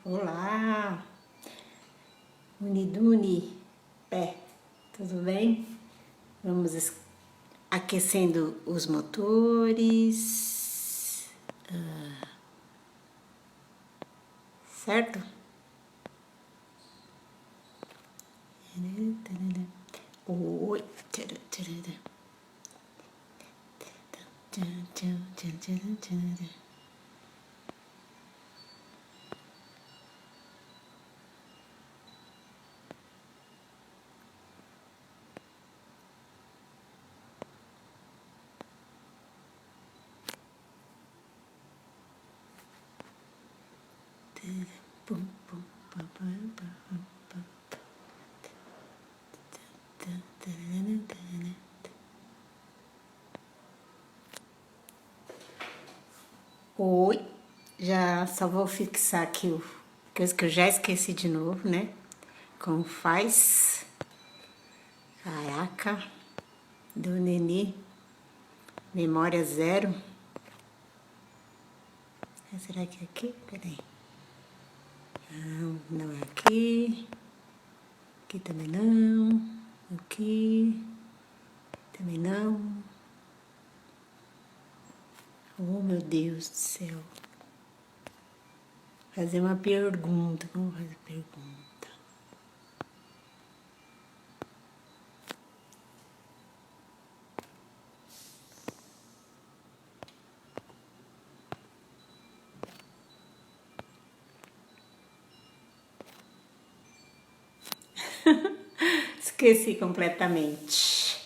Olá, Uniduni, tudo bem? Vamos aquecendo os motores, certo? Oi, Oi, já só vou fixar aqui o coisa que eu já esqueci de novo, né? Como faz? Caraca, do Nenê, memória zero. Será que é aqui? Peraí. Não é aqui. Aqui também não. Aqui também não. Oh, meu Deus do céu. Fazer uma pergunta. Vamos fazer pergunta. Esqueci completamente.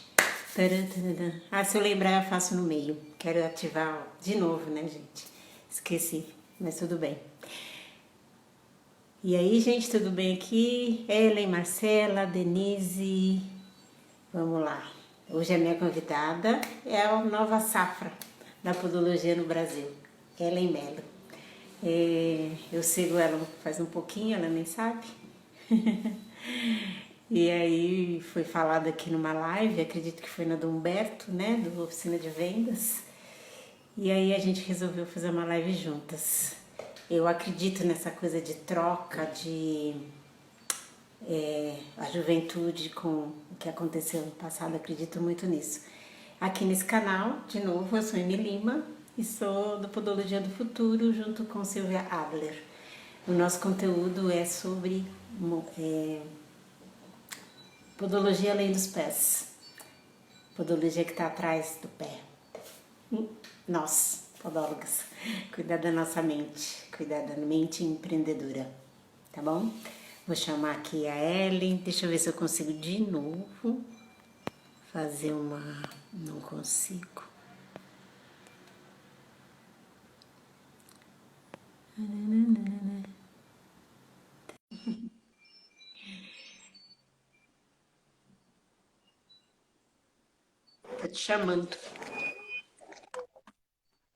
Ah, se eu lembrar, eu faço no meio. Quero ativar de novo, né, gente? Esqueci, mas tudo bem. E aí, gente, tudo bem aqui? Ellen, Marcela, Denise. Vamos lá. Hoje a minha convidada é a nova safra da podologia no Brasil, Ellen Mello. Eu sigo ela faz um pouquinho, ela nem sabe. E aí foi falado aqui numa live, acredito que foi na do Humberto, né, do Oficina de Vendas. E aí a gente resolveu fazer uma live juntas. Eu acredito nessa coisa de troca, de a juventude com o que aconteceu no passado, acredito muito nisso. Aqui nesse canal, de novo, eu sou Amy Lima e sou do Podologia do Futuro, junto com Silvia Adler. O nosso conteúdo é sobre podologia além dos pés. Podologia que está atrás do pé. Nós, podólogas, cuidar da nossa mente, cuidar da mente empreendedora, tá bom? Vou chamar aqui a Ellen, deixa eu ver se eu consigo de novo fazer uma... Não consigo. Tô te chamando.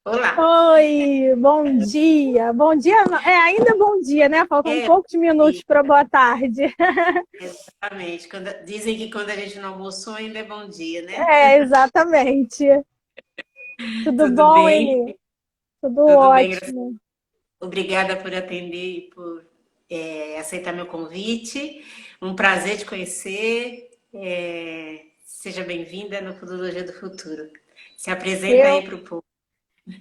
Olá! Oi, bom dia. Bom dia, ainda bom dia, né? Faltam poucos minutos para boa tarde. Exatamente. Dizem que quando a gente não almoçou ainda é bom dia, né? Exatamente. Tudo Tudo bom, bem? Eni? Tudo Tudo bem, graças. ótimo. Obrigada por atender e por aceitar meu convite. Um prazer te conhecer. Seja bem-vinda no Podologia do Futuro. Se apresenta aí Eu, para o povo.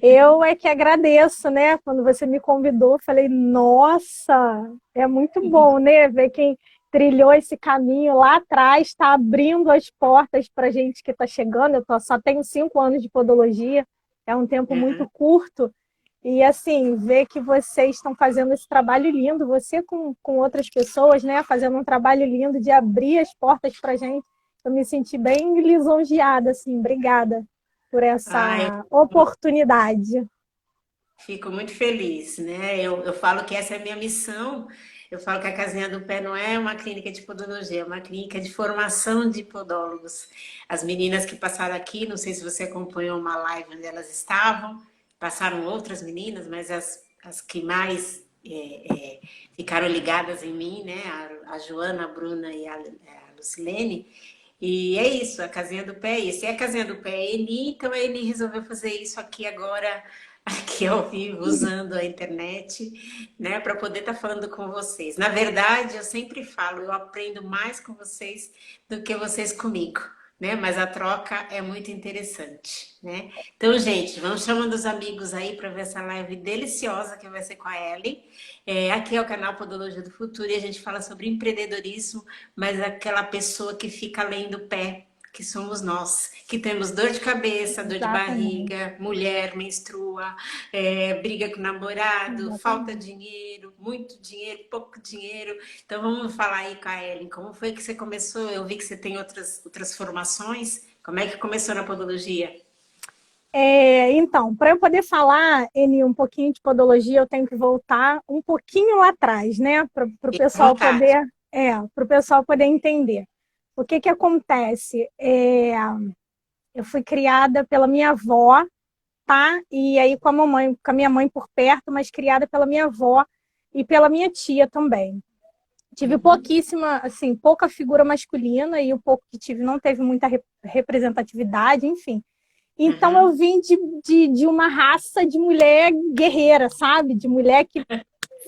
eu é que agradeço, né? Quando você me convidou, falei, nossa, é muito bom, né? Ver quem trilhou esse caminho lá atrás, está abrindo as portas para gente que está chegando. Só tenho 5 anos de podologia, é um tempo muito curto. E assim, ver que vocês estão fazendo esse trabalho lindo, você com outras pessoas, né? Fazendo um trabalho lindo de abrir as portas para a gente. Eu me senti bem lisonjeada, assim, obrigada por Eu essa oportunidade. fico muito feliz, né? Eu falo que essa é a minha missão, Eu falo que a Casinha do Pé não é uma clínica de podologia, é uma clínica de formação de podólogos. As meninas que passaram aqui, não sei se você acompanhou uma live onde elas estavam, passaram outras meninas, mas as que mais ficaram ligadas em mim, né? A Joana, a Bruna e a Lucilene. E é isso, a Casinha do Pé é isso. E a Casinha do Pé é Eni, então a Eni resolveu fazer isso aqui agora, aqui ao vivo, usando a internet, né, para poder estar falando com vocês. Na verdade, eu sempre falo, eu aprendo mais com vocês do que vocês comigo, né? Mas a troca é muito interessante, né? Então, gente, vamos chamando os amigos aí para ver essa live deliciosa que vai ser com a Ellie. Aqui é o canal Podologia do Futuro e a gente fala sobre empreendedorismo, mas aquela pessoa que fica além do pé, que somos nós, que temos dor de cabeça, dor de Exatamente. barriga, mulher menstrua, briga com o namorado, falta Exatamente. dinheiro, muito dinheiro, pouco dinheiro. Então vamos falar aí com a Ellen, como foi que você começou? Eu vi que você tem outras formações. Como é que começou na podologia? Então, para eu poder falar, Eni, um pouquinho de podologia, eu tenho que voltar um pouquinho lá atrás, né? Para o Fique à pessoal vontade. poder, para o pessoal poder entender. O que que acontece? Eu fui criada pela minha avó, tá? E aí com a mamãe, com a minha mãe por perto, mas criada pela minha avó e pela minha tia também. Tive Uhum, pouquíssima, assim, pouca figura masculina e o pouco que tive não teve muita representatividade, enfim. Então eu uhum, vim de uma raça de mulher guerreira, sabe? De mulher que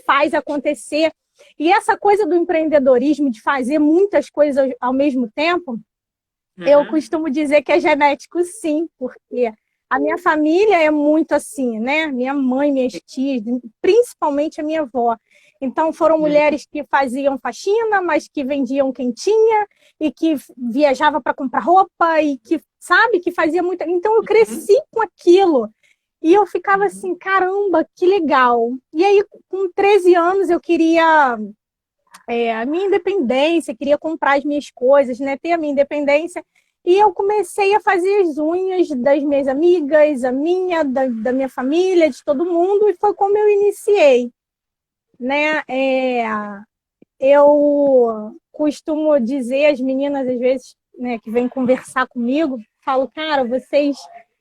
faz acontecer. E essa coisa do empreendedorismo, de fazer muitas coisas ao mesmo tempo, eu uhum, costumo dizer que é genético, sim, porque a minha família é muito assim, né? Minha mãe, minhas tias, principalmente a minha avó. Então, foram uhum, mulheres que faziam faxina, mas que vendiam quentinha e que viajava para comprar roupa e que, sabe, que fazia muita. Então, eu uhum, cresci com aquilo. E eu ficava uhum, assim, caramba, que legal. E aí, com 13 anos, eu queria a minha independência, queria comprar as minhas coisas, né? Ter a minha independência. E eu comecei a fazer as unhas das minhas amigas, a minha, da minha família, de todo mundo, e foi como eu iniciei, né? Eu costumo dizer às meninas, às vezes, né, que vêm conversar comigo, falo, cara, vocês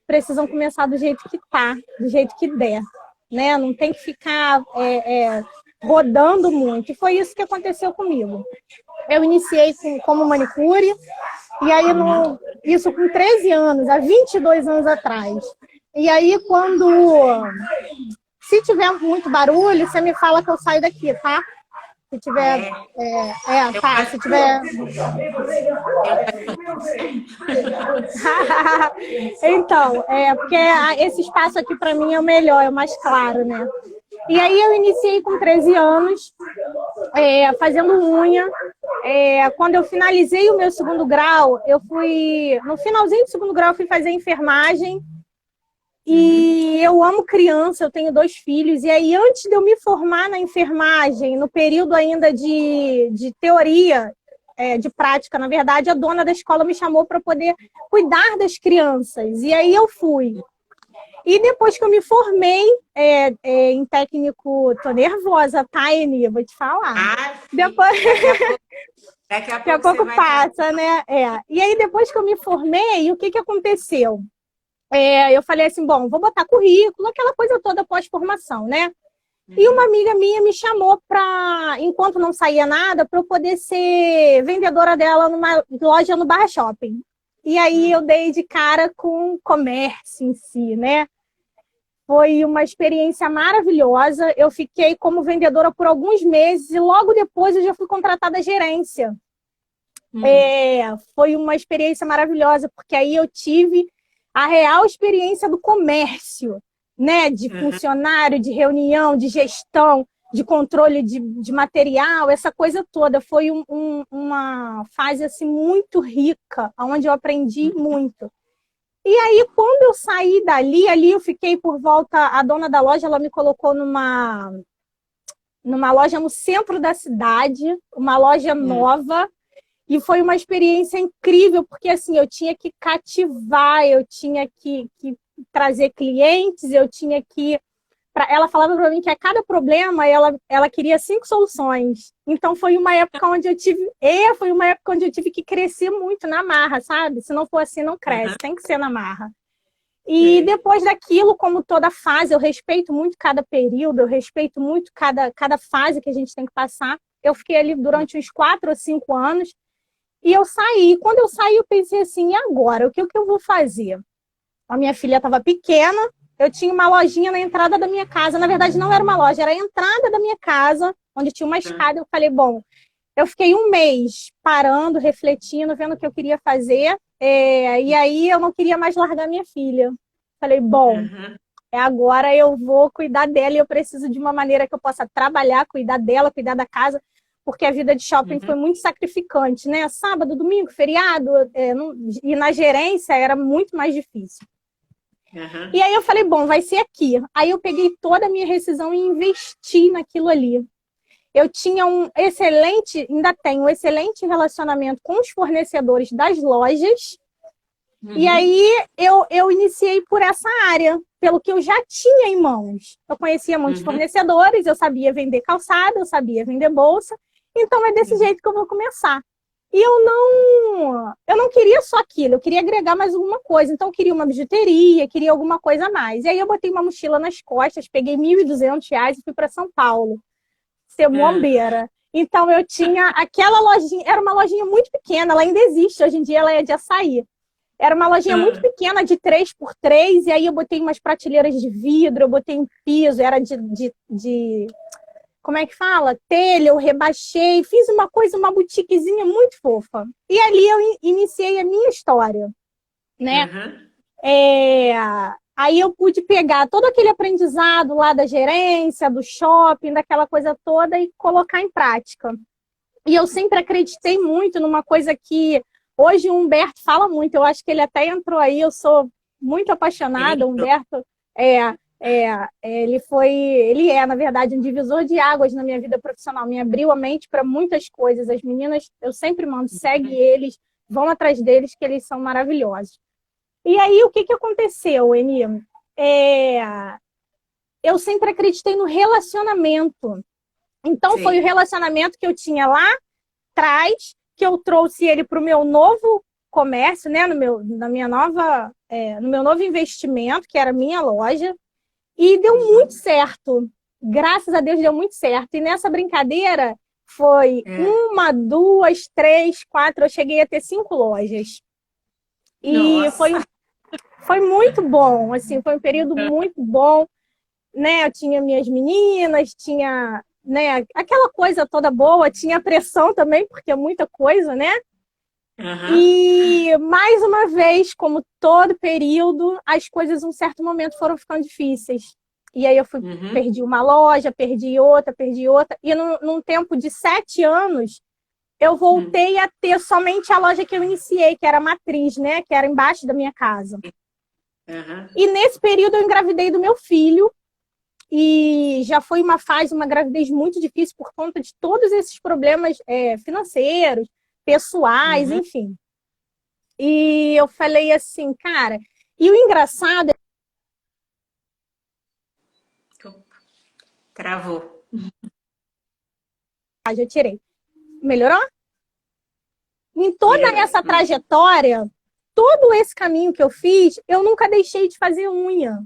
precisam começar do jeito que tá, do jeito que der, né? Não tem que ficar rodando muito. E foi isso que aconteceu comigo. Eu iniciei como manicure, e aí uhum. isso com 13 anos, há 22 anos atrás. E aí, se tiver muito barulho, você me fala que eu saio daqui, tá? Se Ah, tiver. é? Eu Tá. Se peço, tiver. eu peço. Então, porque esse espaço aqui para mim é o melhor, é o mais claro, né? E aí eu iniciei com 13 anos, fazendo unha. Quando eu finalizei o meu segundo grau, no finalzinho do segundo grau, eu fui fazer enfermagem. Uhum, E eu amo criança, eu tenho 2 filhos. E aí, antes de eu me formar na enfermagem, no período ainda de teoria, de prática, na verdade, a dona da escola me chamou para poder cuidar das crianças. E aí eu fui. E depois que eu me formei em técnico, tô nervosa, tá, Eni? Vou te falar. ah, Depois, daqui a daqui a pouco você pouco vai estar. passa, né? E aí, depois que eu me formei, o que que aconteceu? Eu falei assim, bom, vou botar currículo, aquela coisa toda pós-formação, né? E uma Uhum, amiga minha me chamou para, enquanto não saía nada, para eu poder ser vendedora dela numa loja no Barra Shopping. E aí eu uhum, dei de cara com o comércio em si, né? Foi uma experiência maravilhosa. Eu fiquei como vendedora por alguns meses e logo depois eu já fui contratada à gerência. uhum, Foi uma experiência maravilhosa, porque aí eu tive a real experiência do comércio, né? De uhum. funcionário, de reunião, de gestão, de controle de material, essa coisa toda. Foi uma fase assim, muito rica, onde eu aprendi muito. E aí, quando eu saí ali eu fiquei por volta, a dona da loja, ela me colocou numa loja no centro da cidade, uma loja Uhum. nova, e foi uma experiência incrível, porque assim, eu tinha que cativar, eu tinha que trazer clientes, eu tinha que ela falava para mim que a cada problema ela queria 5 soluções. Então foi uma época onde eu tive que crescer muito na marra, sabe? Se não for assim, não cresce, tem que ser na marra. E depois daquilo, como toda fase, eu respeito muito cada período, eu respeito muito cada fase que a gente tem que passar. Eu fiquei ali durante uns 4 ou 5 anos e eu saí. Quando eu saí, eu pensei assim, e agora? O que eu vou fazer? A minha filha estava pequena, eu tinha uma lojinha na entrada da minha casa. Na verdade, não era uma loja, era a entrada da minha casa, onde tinha uma escada. Eu falei, bom, eu fiquei um mês parando, refletindo, vendo o que eu queria fazer. E aí eu não queria mais largar minha filha. Falei, bom, agora eu vou cuidar dela e eu preciso de uma maneira que eu possa trabalhar, cuidar dela, cuidar da casa, porque a vida de shopping foi muito sacrificante, né? Sábado, domingo, feriado, e na gerência era muito mais difícil. E aí eu falei, bom, vai ser aqui. Aí eu peguei toda a minha rescisão e investi naquilo ali. Eu tinha ainda tenho um excelente relacionamento com os fornecedores das lojas. E aí eu iniciei por essa área, pelo que eu já tinha em mãos. Eu conhecia muitos fornecedores, eu sabia vender calçado, eu sabia vender bolsa. Então é desse jeito que eu vou começar. E eu não queria só aquilo, eu queria agregar mais alguma coisa. Então eu queria uma bijuteria, queria alguma coisa a mais. E aí eu botei uma mochila nas costas, peguei R$ 1.200 e fui para São Paulo. Ser muambeira. Então eu tinha aquela lojinha, era uma lojinha muito pequena, ela ainda existe, hoje em dia ela é de açaí. Era uma lojinha muito pequena, de 3x3, e aí eu botei umas prateleiras de vidro, eu botei um piso, era de como é que fala? Telha, eu rebaixei, fiz uma boutiquezinha muito fofa. E ali eu iniciei a minha história, né? Aí eu pude pegar todo aquele aprendizado lá da gerência, do shopping, daquela coisa toda e colocar em prática. E eu sempre acreditei muito numa coisa que hoje o Humberto fala muito, eu acho que ele até entrou aí, eu sou muito apaixonada, o Humberto ele é, na verdade, um divisor de águas na minha vida profissional, me abriu a mente para muitas coisas. As meninas, eu sempre mando, segue eles, vão atrás deles, que eles são maravilhosos. E aí, o que aconteceu, Eni? Eu sempre acreditei no relacionamento. Então, foi o relacionamento que eu tinha lá atrás, que eu trouxe ele para o meu novo comércio, né? no meu novo investimento, que era a minha loja. E deu muito certo. Graças a Deus deu muito certo. E nessa brincadeira foi 1, 2, 3, 4, eu cheguei a ter 5 lojas. E foi muito bom, assim, foi um período muito bom, né? Eu tinha minhas meninas, tinha, né, aquela coisa toda boa, tinha pressão também, porque é muita coisa, né? E, mais uma vez, como todo período, as coisas, em um certo momento, foram ficando difíceis. E aí eu perdi uma loja, perdi outra. E num tempo de 7 anos, eu voltei a ter somente a loja que eu iniciei, que era a matriz, né? Que era embaixo da minha casa. E nesse período eu engravidei do meu filho. E já foi uma gravidez muito difícil por conta de todos esses problemas financeiros, pessoais, enfim. E eu falei assim, cara... E o engraçado... Travou. Já tirei. Melhorou? Em toda essa trajetória, todo esse caminho que eu fiz, eu nunca deixei de fazer unha.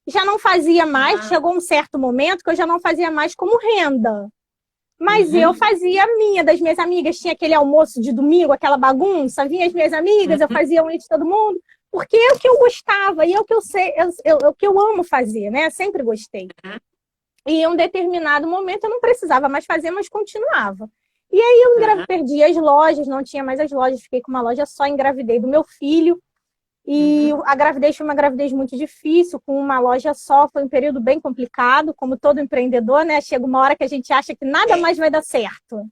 Já não fazia mais, chegou um certo momento que eu já não fazia mais como renda. Mas eu fazia a minha, das minhas amigas, tinha aquele almoço de domingo, aquela bagunça, vinha as minhas amigas, eu fazia unha de todo mundo, porque é o que eu gostava, e é o que eu sei, o que eu amo fazer, né? Sempre gostei. E em um determinado momento eu não precisava mais fazer, mas continuava. E aí eu perdi as lojas, não tinha mais as lojas, fiquei com uma loja só, engravidei do meu filho. E a gravidez foi uma gravidez muito difícil, com uma loja só, foi um período bem complicado, como todo empreendedor, né? Chega uma hora que a gente acha que nada mais vai dar certo.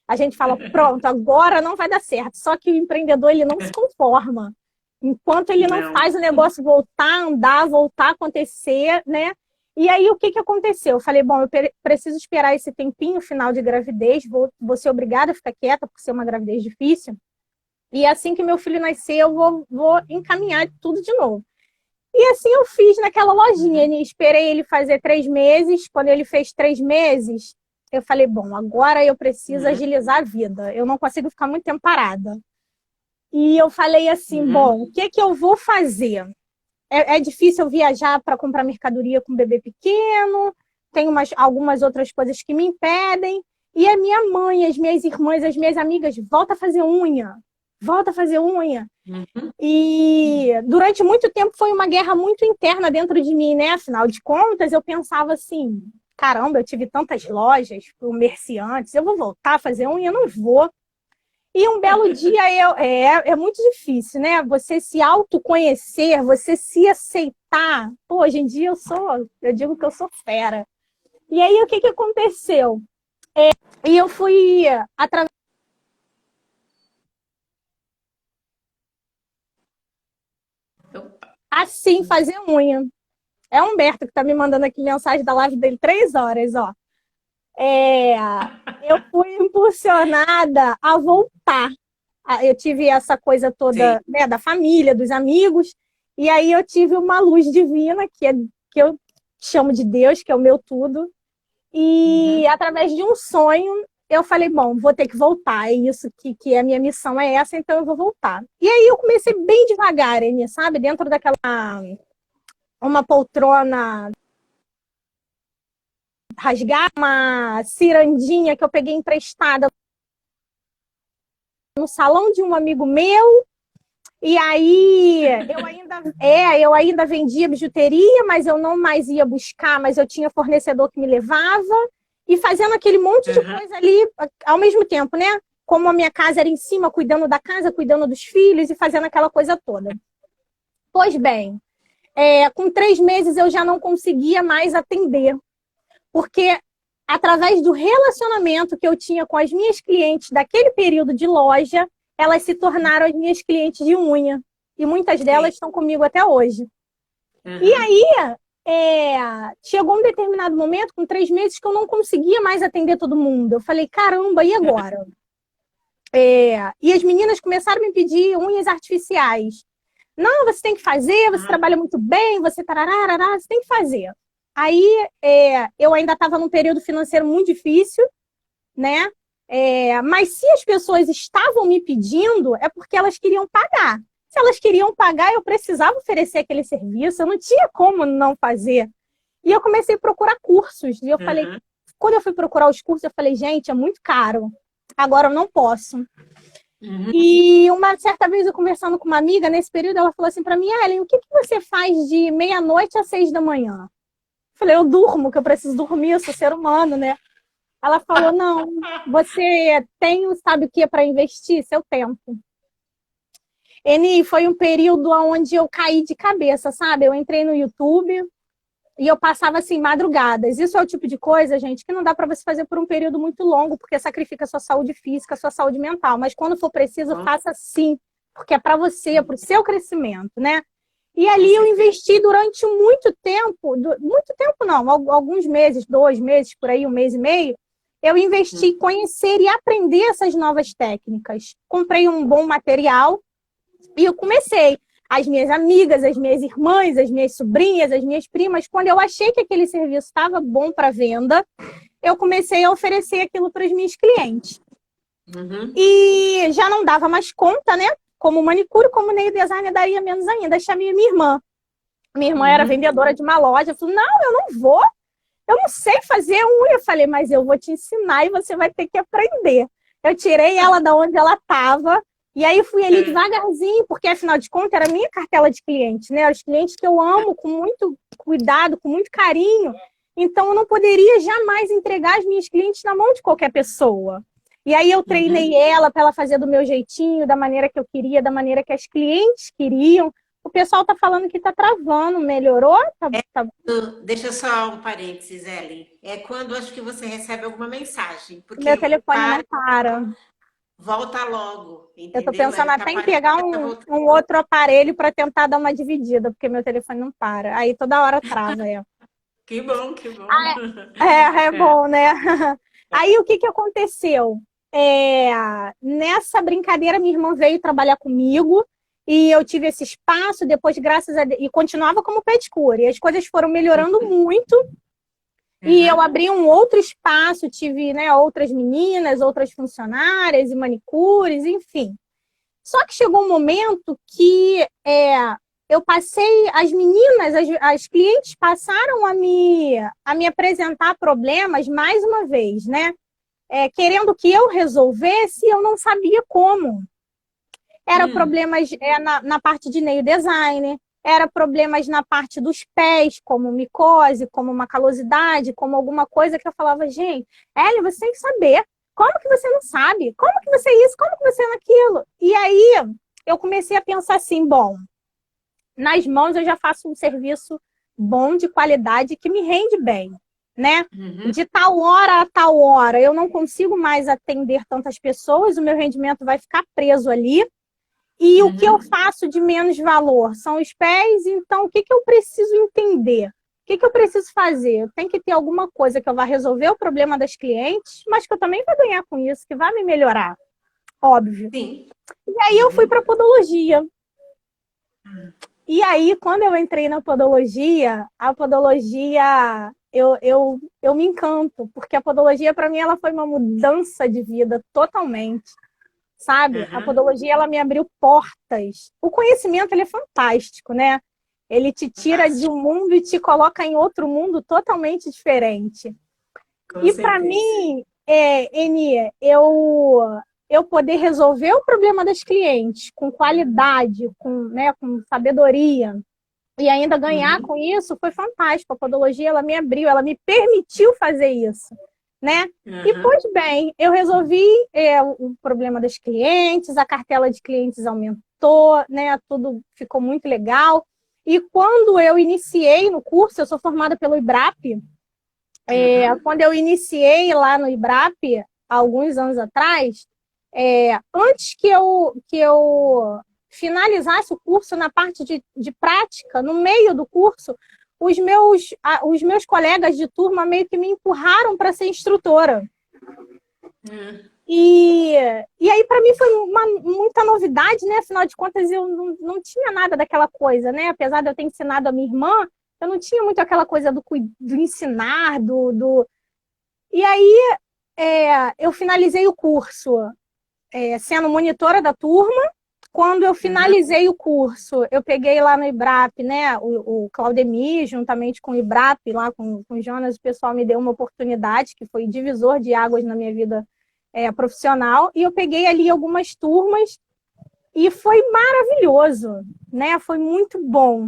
A gente fala, pronto, agora não vai dar certo. Só que o empreendedor, ele não se conforma. Enquanto ele não faz o negócio voltar a andar, voltar a acontecer, né? E aí, o que aconteceu? Eu falei, bom, eu preciso esperar esse tempinho final de gravidez, vou ser obrigada a ficar quieta, por ser uma gravidez difícil. E assim que meu filho nascer, eu vou encaminhar tudo de novo. E assim eu fiz naquela lojinha. Esperei ele fazer 3 meses. Quando ele fez 3 meses, eu falei, bom, agora eu preciso Uhum. agilizar a vida. Eu não consigo ficar muito tempo parada. E eu falei assim, Uhum. bom, o que que eu vou fazer? É difícil eu viajar para comprar mercadoria com bebê pequeno, tem algumas outras coisas que me impedem. E a minha mãe, as minhas irmãs, as minhas amigas, volta a fazer unha, volta a fazer unha. Uhum. E durante muito tempo foi uma guerra muito interna dentro de mim, né? Afinal de contas, eu pensava assim, caramba, eu tive tantas lojas, comerciantes, eu vou voltar a fazer unha? Eu não vou. E um belo dia é muito difícil, né? Você se autoconhecer, você se aceitar. Pô, hoje em dia eu digo que eu sou fera. E aí o que que aconteceu? E eu fui Opa. assim fazer unha. É o Humberto que tá me mandando aqui mensagem da live dele 3 horas, ó. É, eu fui impulsionada a voltar. Eu tive essa coisa Sim. toda, né, da família, dos amigos, e aí eu tive uma luz divina, que eu chamo de Deus, que é o meu tudo, e Uhum. através de um sonho, eu falei, bom, vou ter que voltar, é isso que a minha missão é essa, então eu vou voltar. E aí eu comecei bem devagar, Eni, sabe, dentro daquela, uma poltrona rasgar, uma cirandinha que eu peguei emprestada no salão de um amigo meu. E aí eu ainda vendia bijuteria, mas eu não mais ia buscar, mas eu tinha fornecedor que me levava e fazendo aquele monte de Uhum. coisa ali ao mesmo tempo, né? Como a minha casa era em cima, cuidando da casa, cuidando dos filhos e fazendo aquela coisa toda. Pois bem, com 3 meses eu já não conseguia mais atender, porque através do relacionamento que eu tinha com as minhas clientes daquele período de loja, elas se tornaram as minhas clientes de unha. E muitas delas Sim. estão comigo até hoje. E Uhum. aí, chegou um determinado momento, com 3 meses, que eu não conseguia mais atender todo mundo. Eu falei, caramba, e agora? E as meninas começaram a me pedir unhas artificiais. Não, você tem que fazer, você Uhum. trabalha muito bem, você tarará, você tem que fazer. Aí, eu ainda estava num período financeiro muito difícil, né? Mas se as pessoas estavam me pedindo, é porque elas queriam pagar. Se elas queriam pagar, eu precisava oferecer aquele serviço, eu não tinha como não fazer. E eu comecei a procurar cursos. E eu falei, Uhum. quando eu fui procurar os cursos, eu falei, gente, é muito caro. Agora eu não posso. Uhum. E uma certa vez eu conversando com uma amiga, nesse período, ela falou assim para mim, Ellen, o que você faz de meia-noite às 6 da manhã? Eu falei, eu durmo, que eu preciso dormir, eu sou ser humano, né? Ela falou, não, você tem, sabe o que para investir? Seu tempo. Eni, foi um período onde eu caí de cabeça, sabe? Eu entrei no YouTube e eu passava assim madrugadas. Isso é o tipo de coisa, gente, que não dá para você fazer por um período muito longo, porque sacrifica a sua saúde física, a sua saúde mental. Mas quando for preciso, Com faça sim, porque é para você, é para o seu crescimento, né? E com ali eu certeza. investi durante muito tempo não, alguns meses, 2 meses, por aí, 1 mês e meio, eu investi em Uhum. conhecer e aprender essas novas técnicas. Comprei um bom material, e eu comecei. As minhas amigas, as minhas irmãs, as minhas sobrinhas, as minhas primas, quando eu achei que aquele serviço estava bom para venda, eu comecei a oferecer aquilo para os meus clientes. Uhum. E já não dava mais conta, né? Como manicure, como nail design daria menos ainda. Chamei a minha irmã. Minha irmã era Uhum. vendedora de uma loja. Falou, não, eu não vou. Eu não sei fazer unha. Eu falei, mas eu vou te ensinar e você vai ter que aprender. Eu tirei ela da onde ela estava e aí fui ali É. devagarzinho, porque afinal de contas era a minha cartela de clientes, né? Os clientes que eu amo com muito cuidado, com muito carinho. Então eu não poderia jamais entregar as minhas clientes na mão de qualquer pessoa. E aí eu treinei Uhum. ela para ela fazer do meu jeitinho, da maneira que eu queria, da maneira que as clientes queriam. O pessoal tá falando que tá travando, melhorou? Tá... Deixa só um parênteses, Ellen. É quando acho que você recebe alguma mensagem, Meu porque telefone para, não para. volta logo, Eu tô entendeu? pensando É que até em aparece pegar tá um, voltando. um outro aparelho para tentar dar uma dividida, porque meu telefone não para. Aí toda hora trava. Que bom, que bom. Ah, é É. bom, né? Aí o que que aconteceu? Nessa brincadeira, minha irmã veio trabalhar comigo e eu tive esse espaço, depois, graças a Deus, e continuava como pedicure, e as coisas foram melhorando muito, e eu abri um outro espaço, tive, né, outras meninas, outras funcionárias, e manicures, enfim. Só que chegou um momento que eu passei, as meninas, as clientes passaram a me apresentar problemas mais uma vez, né? Querendo que eu resolvesse, eu não sabia como. Era problemas na parte de nail design, era problemas na parte dos pés, como micose, como uma calosidade, como alguma coisa que eu falava, gente, Ellen, você tem que saber. Como que você não sabe? Como que você é isso? Como que você é aquilo? E aí eu comecei a pensar assim, bom, nas mãos eu já faço um serviço bom, de qualidade, que me rende bem, né? De tal hora a tal hora eu não consigo mais atender tantas pessoas, o meu rendimento vai ficar preso ali. E o que eu faço de menos valor são os pés, então o que eu preciso entender? O que eu preciso fazer? Eu tenho que ter alguma coisa que eu vá resolver o problema das clientes, mas que eu também vou ganhar com isso, que vai me melhorar, óbvio. Sim. E aí eu fui para a podologia. E aí, quando eu entrei na podologia, a podologia, eu me encanto, porque a podologia, para mim, ela foi uma mudança de vida totalmente. Sabe? A podologia, ela me abriu portas. O conhecimento, ele é fantástico, né? Ele te tira de um mundo e te coloca em outro mundo totalmente diferente. E para mim, Eni, eu poder resolver o problema das clientes com qualidade, com sabedoria, e ainda ganhar com isso, foi fantástico. A podologia, ela me abriu, ela me permitiu fazer isso. Né? E, pois bem, eu resolvi o problema das clientes, a cartela de clientes aumentou, né? Tudo ficou muito legal. E quando eu iniciei no curso, eu sou formada pelo IBRAP, quando eu iniciei lá no IBRAP, há alguns anos atrás, antes que eu finalizasse o curso na parte de prática, no meio do curso, os meus colegas de turma meio que me empurraram para ser instrutora. E aí, para mim, foi muita novidade, né? Afinal de contas, eu não tinha nada daquela coisa, né? Apesar de eu ter ensinado a minha irmã, eu não tinha muito aquela coisa do ensinar, E aí, eu finalizei o curso sendo monitora da turma. Quando eu finalizei o curso, eu peguei lá no IBRAP, né, o Claudemir, juntamente com o IBRAP, lá com o Jonas, o pessoal me deu uma oportunidade, que foi divisor de águas na minha vida profissional, e eu peguei ali algumas turmas, e foi maravilhoso, né, foi muito bom.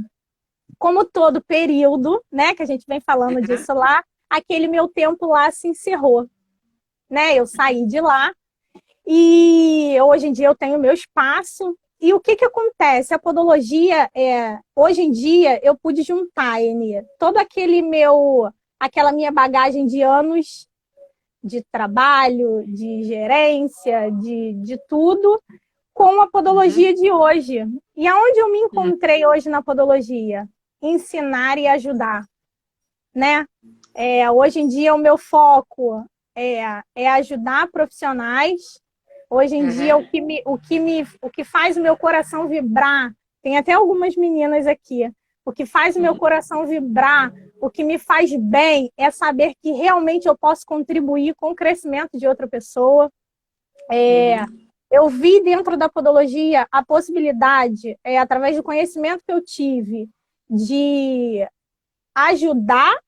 Como todo período, né, que a gente vem falando disso lá, aquele meu tempo lá se encerrou, né, eu saí de lá, e hoje em dia eu tenho meu espaço. E o que acontece? A podologia, hoje em dia, eu pude juntar, Eni, todo aquela minha bagagem de anos de trabalho, de gerência, de tudo, com a podologia de hoje. E aonde eu me encontrei hoje na podologia? Ensinar e ajudar, né? Hoje em dia, o meu foco é ajudar profissionais. Hoje em dia, o que faz o meu coração vibrar, tem até algumas meninas aqui, o que faz o meu coração vibrar, o que me faz bem é saber que realmente eu posso contribuir com o crescimento de outra pessoa. Eu vi dentro da podologia a possibilidade, através do conhecimento que eu tive, de ajudar,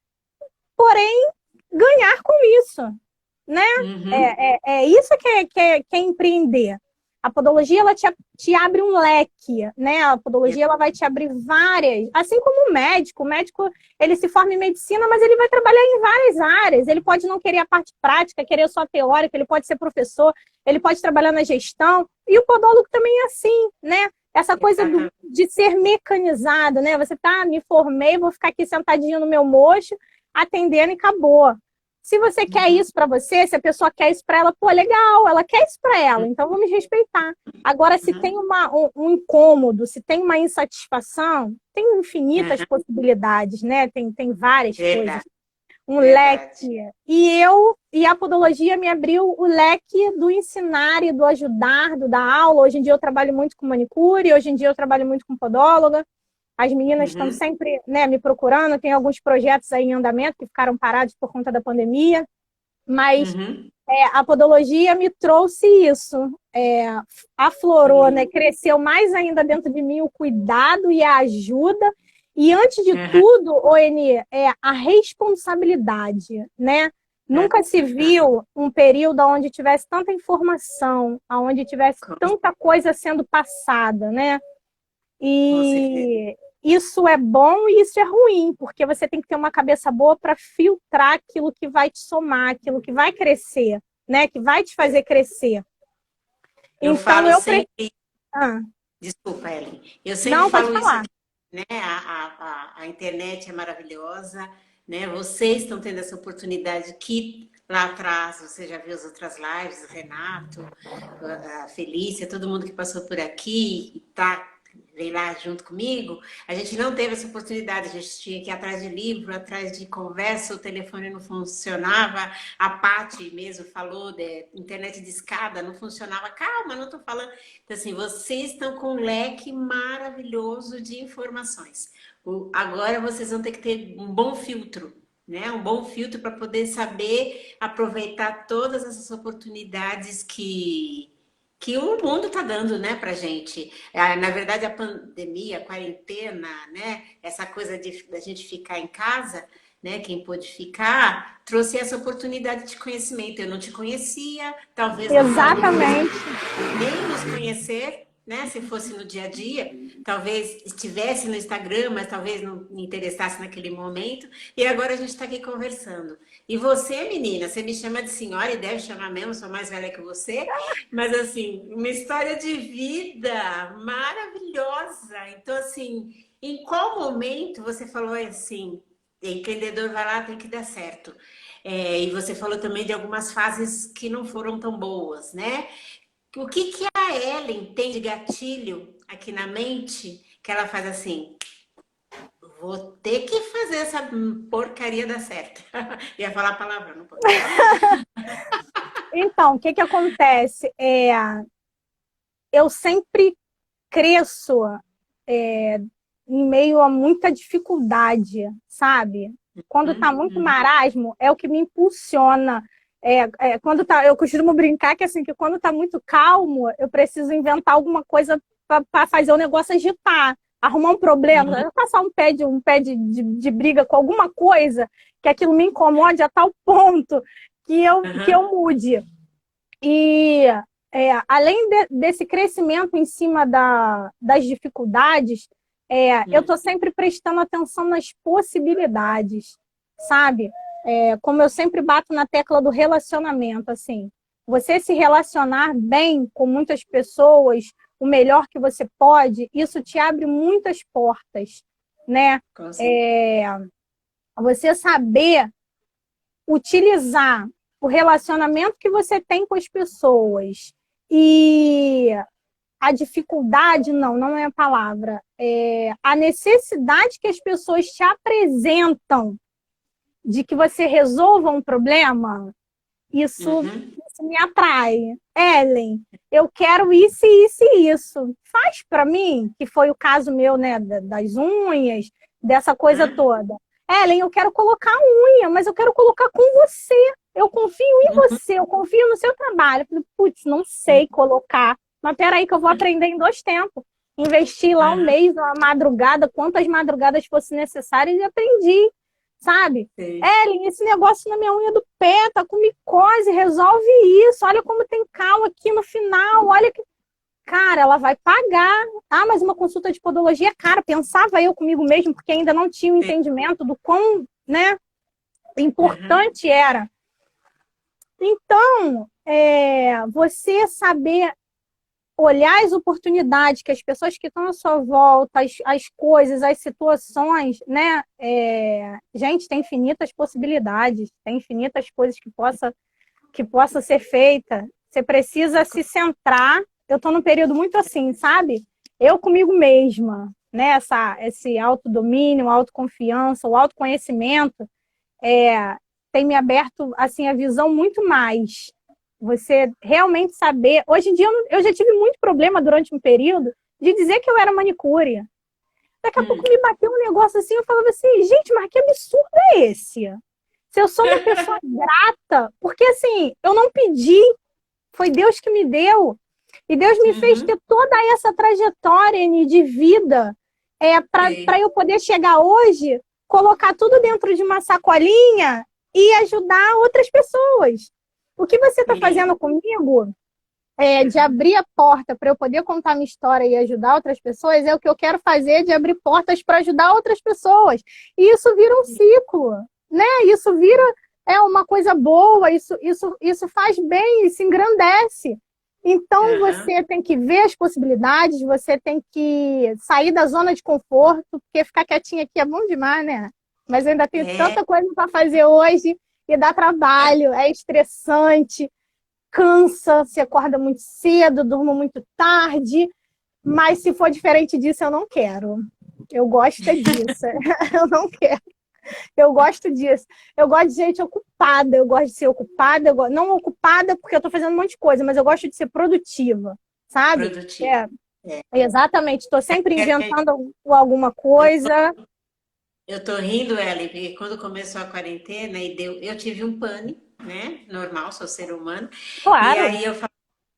porém ganhar com isso. Né? Isso que é empreender. A podologia, ela te abre um leque, né? A podologia, ela vai te abrir várias, assim como o médico. O médico, ele se forma em medicina, mas ele vai trabalhar em várias áreas. Ele pode não querer a parte prática, querer só a teórica, ele pode ser professor, ele pode trabalhar na gestão. E o podólogo também é assim, né? Essa coisa de ser mecanizado, né? Você me formei, vou ficar aqui sentadinho no meu mocho, atendendo e acabou. Se você quer isso para você, se a pessoa quer isso para ela, pô, legal, ela quer isso para ela, então vamos respeitar. Agora, se tem um incômodo, se tem uma insatisfação, tem infinitas possibilidades, né? Tem várias coisas. um Verdade. leque. E a podologia me abriu o leque do ensinar e do ajudar, do dar aula. Hoje em dia eu trabalho muito com manicure, hoje em dia eu trabalho muito com podóloga. As meninas estão Uhum, sempre, né, me procurando, tem alguns projetos aí em andamento que ficaram parados por conta da pandemia, mas uhum. a podologia me trouxe isso, Que aflorou, né, lindo. cresceu mais ainda dentro de mim o cuidado e a ajuda, e antes de Aham, tudo, Oeni, a responsabilidade, né? Nunca se aham. viu um período onde tivesse tanta informação, onde tivesse Com, tanta coisa sendo passada, né? com certeza. E isso é bom e isso é ruim, porque você tem que ter uma cabeça boa para filtrar aquilo que vai te somar, aquilo que vai crescer, né? Que vai te fazer crescer. Eu Então falo eu sempre, ah, desculpa, Ellen, eu sempre não, pode falo isso falar. aqui, né? A internet é maravilhosa, né? Vocês estão tendo essa oportunidade que lá atrás, você já viu as outras lives, o Renato, a Felícia, todo mundo que passou por aqui e tá, vem lá junto comigo, a gente não teve essa oportunidade, a gente tinha que ir atrás de livro, atrás de conversa, o telefone não funcionava, a Paty mesmo falou de internet de escada, não funcionava, calma, não estou falando. Então, assim, vocês estão com um leque maravilhoso de informações. Agora vocês vão ter que ter um bom filtro, né? Um bom filtro para poder saber aproveitar todas essas oportunidades que o mundo está dando, né, para gente. Na verdade, a pandemia, a quarentena, né, essa coisa de da gente ficar em casa, né, quem pôde ficar, trouxe essa oportunidade de conhecimento. Eu não te conhecia, talvez nós não iríamos Exatamente. nem nos conhecer, né? Se fosse no dia a dia, talvez estivesse no Instagram, mas talvez não me interessasse naquele momento. E agora a gente está aqui conversando. E você, menina, você me chama de senhora e deve chamar mesmo, sou mais velha que você, mas assim, uma história de vida maravilhosa. Então, assim, em qual momento você falou assim, empreendedor vai lá, tem que dar certo? E você falou também de algumas fases que não foram tão boas, né? O que que a Ellen tem de gatilho aqui na mente que ela faz assim? Vou ter que fazer essa porcaria dar certo. Ia falar palavrão, não pode. Então, o que que acontece? Eu sempre cresço em meio a muita dificuldade, sabe? Quando tá muito Uhum, marasmo, é o que me impulsiona. Quando tá, eu costumo brincar que assim, que quando tá muito calmo, eu preciso inventar alguma coisa para fazer o negócio agitar, arrumar um problema, uhum, passar um pé de briga com alguma coisa que aquilo me incomode a tal ponto que uhum, eu mude. E além desse crescimento em cima das dificuldades, eu uhum. estou sempre prestando atenção nas possibilidades, sabe? Como eu sempre bato na tecla do relacionamento, assim, você se relacionar bem com muitas pessoas, o melhor que você pode, isso te abre muitas portas, né? Com certeza. É, você saber utilizar o relacionamento que você tem com as pessoas e a dificuldade, não é a palavra, a necessidade que as pessoas te apresentam de que você resolva um problema, Uhum, isso me atrai. Ellen, eu quero isso, isso e isso. Faz para mim, que foi o caso meu, né, das unhas, dessa coisa uhum, toda. Ellen, eu quero colocar unha, mas eu quero colocar com você. Eu confio em você, eu confio no seu trabalho. Eu falei, putz, não sei colocar. Mas peraí que eu vou aprender em 2 tempos. Investi lá um uhum. mês, uma madrugada, quantas madrugadas fossem necessárias e aprendi, sabe? Sei. Ellen, esse negócio na minha unha do pé tá com micose, resolve isso. Olha como tem cal aqui no final. Olha que. Cara, ela vai pagar. Ah, mas uma consulta de podologia é cara. Pensava eu comigo mesmo, porque ainda não tinha o Sei. entendimento do quão, né, Uhum, importante era. Então, você saber olhar as oportunidades que as pessoas que estão à sua volta, as coisas, as situações, né? Gente, tem infinitas possibilidades, tem infinitas coisas que possa ser feita. Você precisa se centrar. Eu estou num período muito assim, sabe? Eu comigo mesma, né? Esse autodomínio, autoconfiança, o autoconhecimento, tem me aberto assim, a visão muito mais. Você realmente saber... Hoje em dia, eu já tive muito problema durante um período de dizer que eu era manicure. Daqui a pouco me bateu um negócio assim, eu falava assim, gente, mas que absurdo é esse? Se eu sou uma pessoa grata, porque assim, eu não pedi, foi Deus que me deu. E Deus me fez ter toda essa trajetória de vida para eu poder chegar hoje, colocar tudo dentro de uma sacolinha e ajudar outras pessoas. O que você está fazendo comigo de abrir a porta para eu poder contar minha história e ajudar outras pessoas, é o que eu quero fazer de abrir portas para ajudar outras pessoas. E isso vira um ciclo, né? Isso vira uma coisa boa, isso faz bem, isso engrandece. Então, você tem que ver as possibilidades, você tem que sair da zona de conforto, porque ficar quietinha aqui é bom demais, né? Mas eu ainda tenho tanta coisa para fazer hoje e dá trabalho, é estressante, cansa, se acorda muito cedo, durmo muito tarde, mas se for diferente disso, eu não quero. Eu gosto disso, eu não quero. Eu gosto disso. Eu gosto de gente ocupada, eu gosto de ser ocupada, não ocupada porque eu estou fazendo um monte de coisa, mas eu gosto de ser produtiva, sabe? Produtiva. Exatamente, estou sempre inventando alguma coisa. Eu tô rindo, Ellen, porque quando começou a quarentena eu tive um pânico, né? Normal, sou ser humano. E Claro. aí eu falei,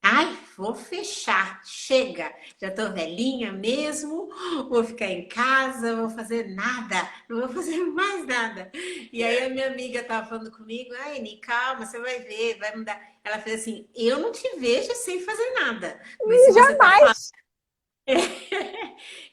ai, vou fechar, chega, já tô velhinha mesmo, vou ficar em casa, não vou fazer nada, não vou fazer mais nada. E aí a minha amiga tava falando comigo, ai, Ni, calma, você vai ver, vai mudar. Ela fez assim, eu não te vejo sem fazer nada, mas se você tá falando Jamais.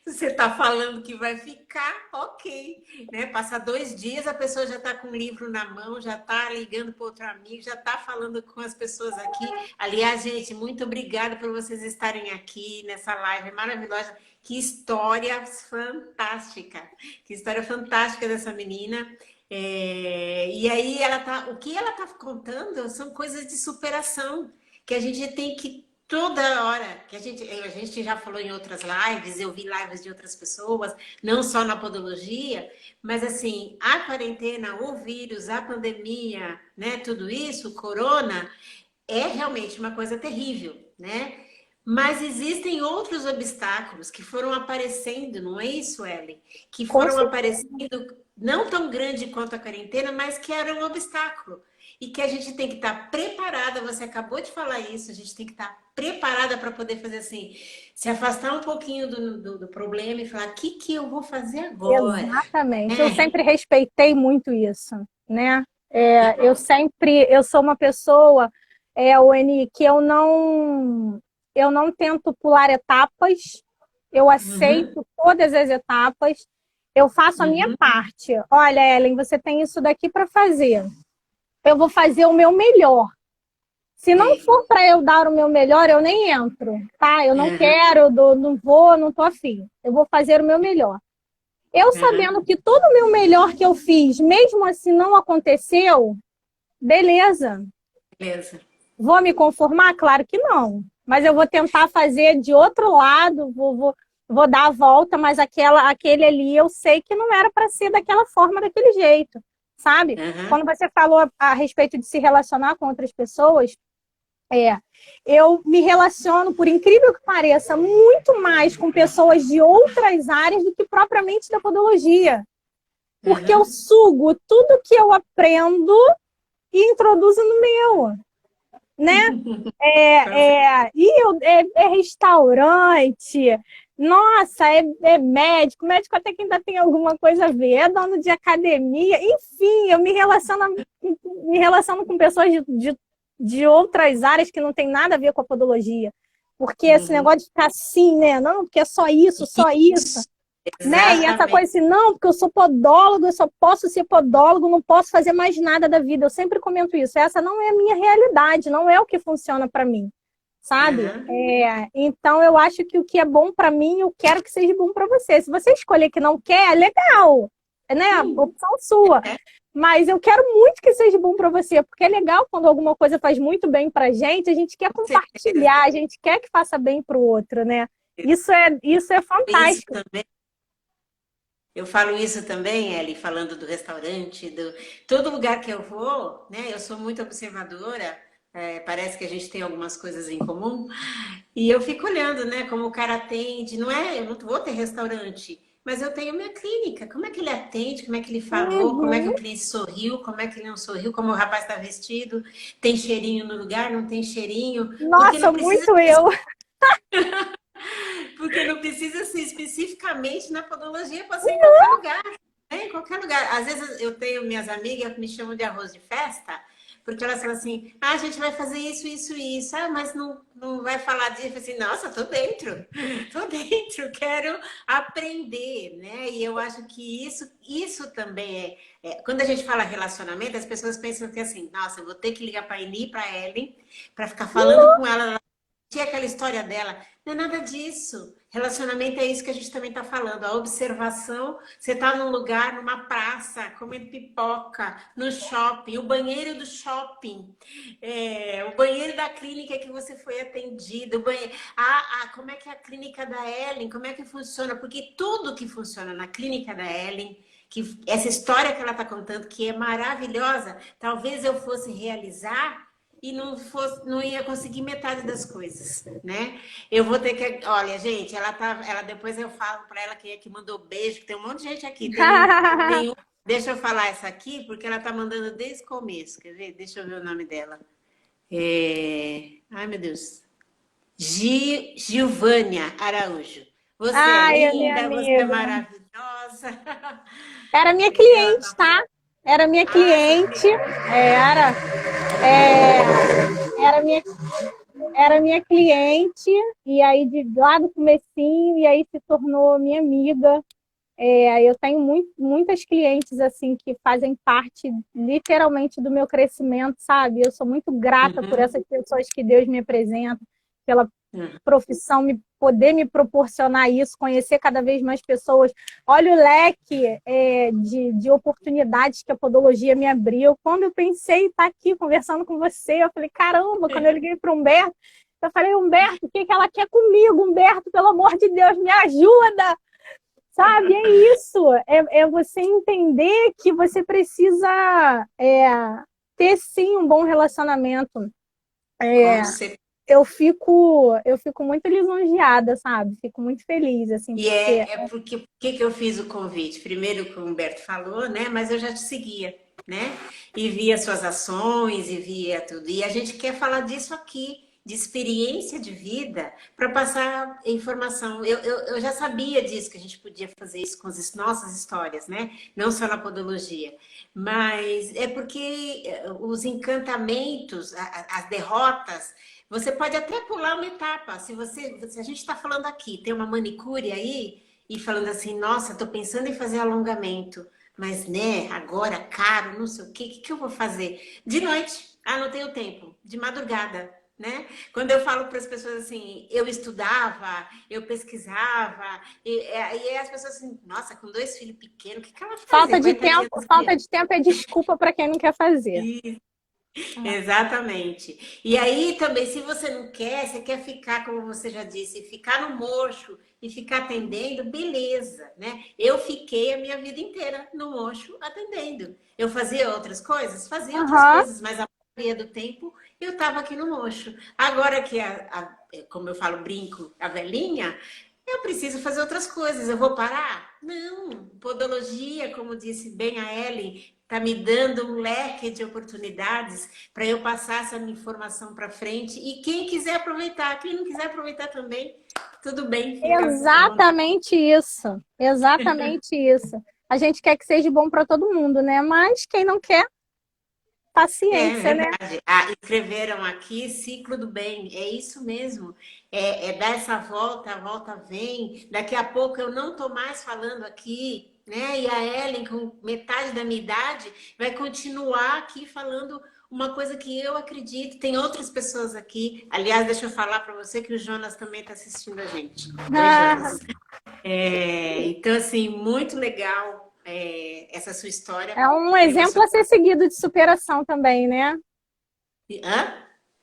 você está falando que vai ficar, ok. Né? Passa 2 dias, a pessoa já está com o livro na mão, já está ligando para outro amigo, já está falando com as pessoas aqui. Aliás, gente, muito obrigada por vocês estarem aqui nessa live maravilhosa. Que história fantástica! Que história fantástica dessa menina. E aí, o que ela está contando são coisas de superação que a gente tem que toda hora, que a gente já falou em outras lives, eu vi lives de outras pessoas, não só na podologia, mas assim, a quarentena, o vírus, a pandemia, né, tudo isso, o corona, é realmente uma coisa terrível, né? Mas existem outros obstáculos que foram aparecendo, não é isso, Ellen? Que Com foram certeza. aparecendo não tão grande quanto a quarentena, mas que eram um obstáculo. E que a gente tem que estar preparada, você acabou de falar isso, a gente tem que estar preparada para poder fazer assim, se afastar um pouquinho do problema e falar, o que eu vou fazer agora? Exatamente. Eu Né? sempre respeitei muito isso, né? Que Eu sou uma pessoa, Weni, que eu não tento pular etapas, eu Uhum, aceito todas as etapas, eu faço a minha uhum, parte. Olha, Ellen, você tem isso daqui para fazer. Eu vou fazer o meu melhor. Se não sei. for para eu dar o meu melhor, eu nem entro, tá? Eu não Uhum, quero, não vou, não tô afim. Eu vou fazer o meu melhor. Eu uhum, sabendo que todo o meu melhor que eu fiz, mesmo assim não aconteceu, beleza. beleza. Vou me conformar? Claro que não. Mas eu vou tentar fazer de outro lado, vou dar a volta, mas aquele ali eu sei que não era para ser daquela forma, daquele jeito, sabe? Uhum, Quando você falou a respeito de se relacionar com outras pessoas, eu me relaciono, por incrível que pareça, muito mais com pessoas de outras áreas do que propriamente da podologia. Porque eu uhum. sugo tudo que eu aprendo e introduzo no meu, né? É restaurante, nossa, é médico até que ainda tem alguma coisa a ver, é dono de academia, enfim, eu me relaciono com pessoas de outras áreas que não tem nada a ver com a podologia. Porque esse Uhum. negócio de ficar assim, né? Não, porque é só isso, só isso. Isso, Né? E essa coisa exatamente. assim, não, porque eu sou podólogo, eu só posso ser podólogo, não posso fazer mais nada da vida. Eu sempre comento isso. Essa não é a minha realidade, não é o que funciona para mim, sabe? Uhum. Então eu acho que o que é bom para mim, eu quero que seja bom para você. Se você escolher que não quer, é legal, né? Sim. Opção sua. É, Mas eu quero muito que seja bom para você, porque é legal quando alguma coisa faz muito bem para a gente quer com certeza. compartilhar, a gente quer que faça bem para o outro, né? Isso é Isso fantástico. também. Eu falo isso também, Ellie, falando do restaurante, todo lugar que eu vou, né? Eu sou muito observadora, parece que a gente tem algumas coisas em comum, e eu fico olhando, né, como o cara atende. Não é, eu não vou ter restaurante, mas eu tenho minha clínica. Como é que ele atende? Como é que ele falou? Como é que Uhum. o cliente sorriu? Como é que ele não sorriu? Como o rapaz está vestido? Tem cheirinho no lugar? Não tem cheirinho? Porque Nossa, não precisa muito eu. porque não precisa ser especificamente na podologia, pode ser em qualquer lugar, né? Em qualquer lugar. Às vezes eu tenho minhas amigas que me chamam de arroz de festa, porque elas falam assim, ah, a gente vai fazer isso, isso e isso, ah, mas não vai falar disso. Eu falo assim, nossa, tô dentro, quero aprender, né? E eu acho que isso também quando a gente fala relacionamento, as pessoas pensam que assim, nossa, eu vou ter que ligar para a Eli, para a Ellen, para ficar falando com ela tinha aquela história dela. Não é nada disso. Relacionamento é isso que a gente também está falando. A observação. Você está num lugar, numa praça, comendo pipoca, no shopping, o banheiro do shopping, o banheiro da clínica que você foi atendida, o banheiro. Como é que é a clínica da Ellen? Como é que funciona? Porque tudo que funciona na clínica da Ellen, que essa história que ela está contando, que é maravilhosa, talvez eu fosse realizar e não ia conseguir metade das coisas, né? Eu vou ter que, olha, gente, ela depois eu falo para ela quem é que mandou beijo, que tem um monte de gente aqui, deixa eu falar essa aqui porque ela tá mandando desde o começo, quer ver? Deixa eu ver o nome dela. Ai, meu Deus. Gilvânia Araújo. Você é Ai, a minha linda, você é amiga. maravilhosa. Era minha E ela cliente, tá... tá? Era minha Ah, sua cliente. cliente. Era, é, era minha, era minha cliente. E aí, lá do comecinho, e aí se tornou minha amiga. Eu tenho muitas clientes assim que fazem parte literalmente do meu crescimento, sabe? Eu sou muito grata por Uhum, essas pessoas que Deus me apresenta, pela uhum. profissão poder me proporcionar isso, conhecer cada vez mais pessoas. Olha o leque de oportunidades que a podologia me abriu. Quando eu pensei em estar aqui conversando com você, eu falei, caramba, quando eu liguei para o Humberto, eu falei, Humberto, o que ela quer comigo? Humberto, pelo amor de Deus, me ajuda! Sabe, é isso. É você entender que você precisa ter, sim, um bom relacionamento. Com certeza. Eu fico muito lisonjeada, sabe? Fico muito feliz, assim, E porque... é porque por que eu fiz o convite? Primeiro, que o Humberto falou, né? Mas eu já te seguia, né? E via suas ações e via tudo. E a gente quer falar disso aqui, de experiência de vida, para passar informação. Eu já sabia disso, que a gente podia fazer isso com as nossas histórias, né? Não só na podologia. Mas é porque os encantamentos, as derrotas, você pode até pular uma etapa. Se a gente está falando aqui, tem uma manicure aí e falando assim, nossa, estou pensando em fazer alongamento, mas né, agora caro, não sei o que eu vou fazer? De noite, não tenho tempo. De madrugada, né? Quando eu falo para as pessoas assim, eu estudava, eu pesquisava, e as pessoas assim, nossa, com 2 filhos pequenos, o que ela vai fazer? Vai estar dia dos Falta de tempo é desculpa para quem não quer fazer. crianças. Exatamente. E aí também, se você não quer, você quer ficar, como você já disse, ficar no mocho e ficar atendendo, beleza, né? Eu fiquei a minha vida inteira no mocho atendendo. Eu fazia outras Aham. coisas, mas a maioria do tempo eu estava aqui no mocho. Agora que, como eu falo, brinco, a velhinha, eu preciso fazer outras coisas. Eu vou parar? Não. Podologia, como disse bem a Ellen, está me dando um leque de oportunidades para eu passar essa minha informação para frente. E quem quiser aproveitar, quem não quiser aproveitar também, tudo bem, fica à vontade. Exatamente isso. Exatamente isso. A gente quer que seja bom para todo mundo, né? Mas quem não quer, É paciência, né? verdade. Escreveram aqui ciclo do bem. É isso mesmo. É dar essa volta, a volta vem. Daqui a pouco eu não estou mais falando aqui, né? E a Ellen, com metade da minha idade, vai continuar aqui falando uma coisa que eu acredito. Tem outras pessoas aqui. Aliás, deixa eu falar para você que o Jonas também está assistindo a gente. Oi, Ah, Jonas. Então, assim, muito legal essa sua história. é um exemplo a Emocionante. ser seguido de superação também, né? Hã?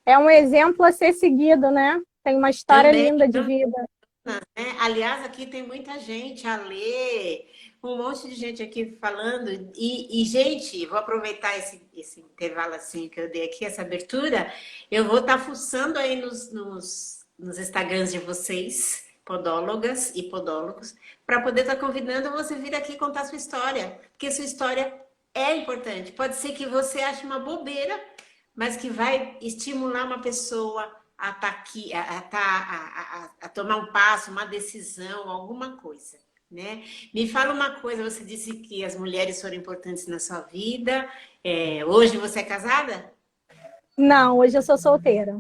É um exemplo a ser seguido, né? Tem uma história Também. linda de vida. né? Aliás, aqui tem muita gente a ler, um monte de gente aqui falando. Gente, vou aproveitar esse intervalo assim que eu dei aqui, essa abertura. Eu vou estar fuçando aí nos Instagrams de vocês, podólogas e podólogos, para poder estar convidando você vir aqui contar sua história, porque sua história é importante. Pode ser que você ache uma bobeira, mas que vai estimular uma pessoa a estar aqui, a tomar um passo, uma decisão, alguma coisa, né? Me fala uma coisa, você disse que as mulheres foram importantes na sua vida. Hoje você é casada? Não, hoje eu sou solteira.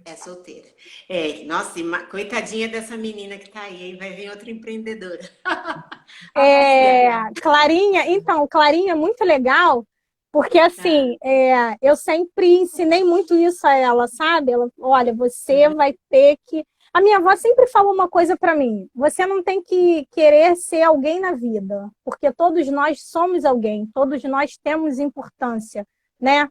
É solteira. Nossa, coitadinha dessa menina que tá aí, hein? Vai vir outra empreendedora. Clarinha, então, Clarinha é muito legal, porque assim, eu sempre ensinei muito isso a ela, sabe? Ela, olha, você vai ter que. A minha avó sempre falou uma coisa para mim: você não tem que querer ser alguém na vida, porque todos nós somos alguém, todos nós temos importância, né?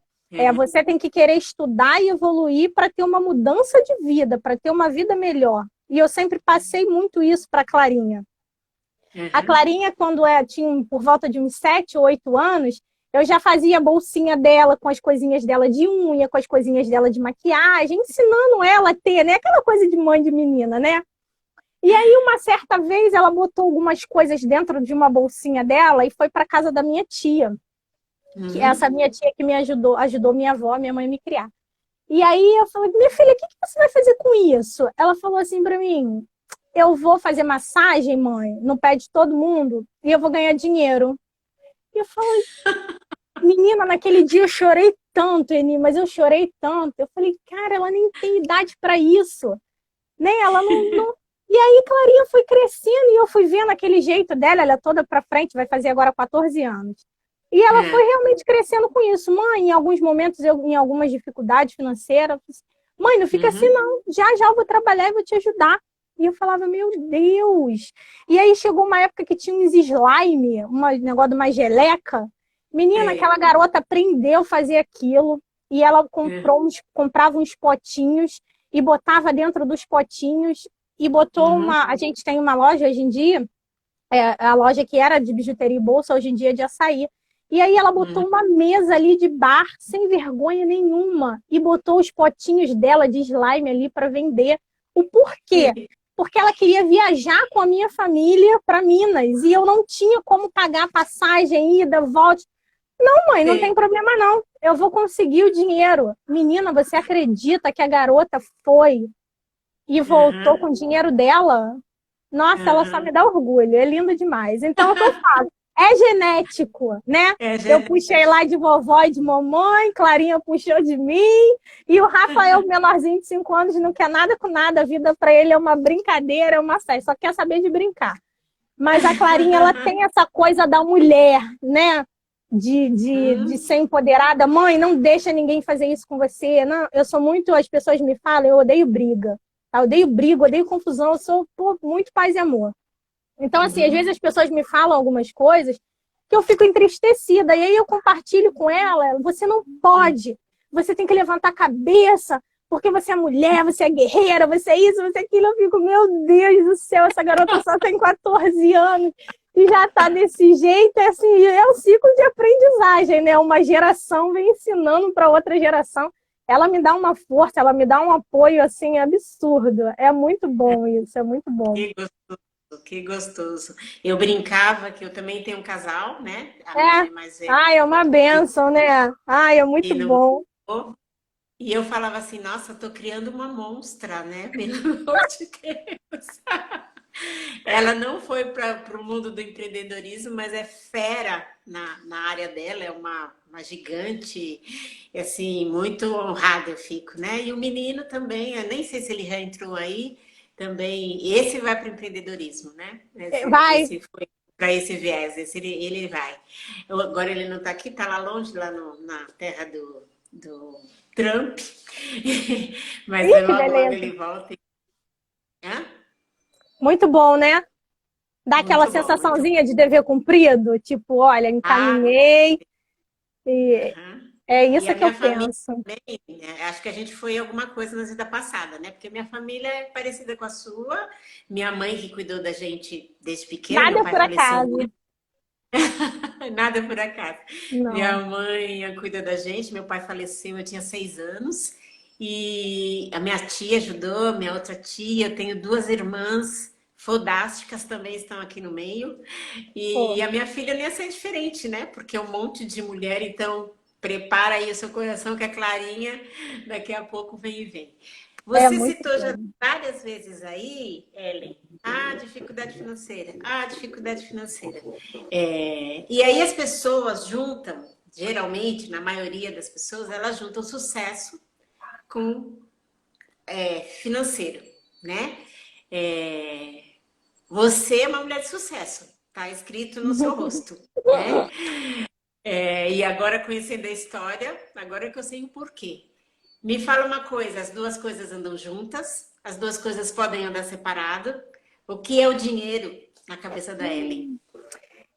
Você tem que querer estudar e evoluir para ter uma mudança de vida, para ter uma vida melhor. E eu sempre passei muito isso para Clarinha. A Clarinha, quando tinha por volta de uns 7 ou 8 anos, eu já fazia a bolsinha dela com as coisinhas dela de unha, com as coisinhas dela de maquiagem, ensinando ela a ter, né? Aquela coisa de mãe de menina, né? E aí, uma certa vez, ela botou algumas coisas dentro de uma bolsinha dela e foi para casa da minha tia. Que essa minha tia que me ajudou minha avó, minha mãe, a me criar. E aí eu falei, minha filha, o que você vai fazer com isso? Ela falou assim para mim: eu vou fazer massagem, mãe, no pé de todo mundo, e eu vou ganhar dinheiro. E eu falei, menina, naquele dia eu chorei tanto, Eni, mas eu chorei tanto. Eu falei, cara, ela nem tem idade para isso, né? Ela não. E aí, Clarinha foi crescendo e eu fui vendo aquele jeito dela, ela é toda para frente, vai fazer agora 14 anos. E ela foi realmente crescendo com isso. Mãe, em alguns momentos, em algumas dificuldades financeiras, mãe, não fica assim não, já já eu vou trabalhar e vou te ajudar. E eu falava, meu Deus! E aí chegou uma época que tinha uns slime, um negócio de uma geleca. Menina, aquela garota aprendeu a fazer aquilo e ela comprava uns potinhos e botava dentro dos potinhos e botou uma... A gente tem uma loja hoje em dia, a loja que era de bijuteria e bolsa, hoje em dia é de açaí. E aí ela botou uma mesa ali de bar, sem vergonha nenhuma, e botou os potinhos dela de slime ali para vender. O porquê? Porque ela queria viajar com a minha família para Minas, e eu não tinha como pagar passagem, ida, volta. Não, mãe, não tem problema não. Eu vou conseguir o dinheiro. Menina, você acredita que a garota foi e voltou com o dinheiro dela? Nossa, ela só me dá orgulho. É lindo demais. Então, o que eu falo? É genético, né? Eu puxei lá de vovó e de mamãe, Clarinha puxou de mim, e o Rafael, menorzinho de 5 anos, não quer nada com nada, a vida para ele é uma brincadeira, é uma festa, só quer saber de brincar. Mas a Clarinha, ela tem essa coisa da mulher, né? De ser empoderada. Mãe, não deixa ninguém fazer isso com você. Não, eu sou muito, as pessoas me falam, eu odeio briga. Eu odeio briga, odeio confusão, eu sou muito paz e amor. Então, assim, às vezes as pessoas me falam algumas coisas que eu fico entristecida. E aí eu compartilho com ela, você não pode. Você tem que levantar a cabeça, porque você é mulher, você é guerreira, você é isso, você é aquilo. Eu fico, meu Deus do céu, essa garota só tem 14 anos e já tá desse jeito. É assim, é um ciclo de aprendizagem, né? Uma geração vem ensinando para outra geração. Ela me dá uma força, ela me dá um apoio, assim, absurdo. É muito bom isso, é muito bom. Que gostoso. Eu brincava que eu também tenho um casal, né? É uma bênção, né? É muito bom. E eu falava assim, nossa, tô criando uma monstra, né? Pelo amor de Deus. Ela não foi para o mundo do empreendedorismo, mas é fera na área dela, é uma gigante, assim, muito honrada eu fico, né? E o menino também, eu nem sei se ele já entrou aí, também, esse vai para o empreendedorismo, né? Vai. Esse foi para esse viés, ele vai. Agora ele não está aqui, está lá longe, lá na terra do Trump, mas logo ele volta. Muito bom, né? Dá aquela sensaçãozinha de dever cumprido, tipo, olha, encaminhei. É E isso a que eu minha família penso. também, né? Acho que a gente foi alguma coisa na vida passada, né? Porque minha família é parecida com a sua. Minha mãe que cuidou da gente desde pequena, Nada meu é pai por faleceu acaso. muito, nada por acaso. Não. Minha mãe cuidou da gente, meu pai faleceu, eu tinha 6 anos. E a minha tia ajudou, minha outra tia, eu tenho duas irmãs fodásticas também estão aqui no meio. Pô, E a minha filha não ia ser diferente, né? Porque é um monte de mulher, então prepara aí o seu coração que a Clarinha daqui a pouco vem e vem. é Você muito citou já bom. várias vezes aí, Ellen, a dificuldade financeira, a dificuldade financeira. E aí as pessoas juntam, geralmente, na maioria das pessoas, elas juntam sucesso com financeiro, né? É, você é uma mulher de sucesso, tá escrito no seu rosto, né? E agora conhecendo a história, agora que eu sei o porquê. Me fala uma coisa, as duas coisas andam juntas, as duas coisas podem andar separado. O que é o dinheiro na cabeça da Ellen?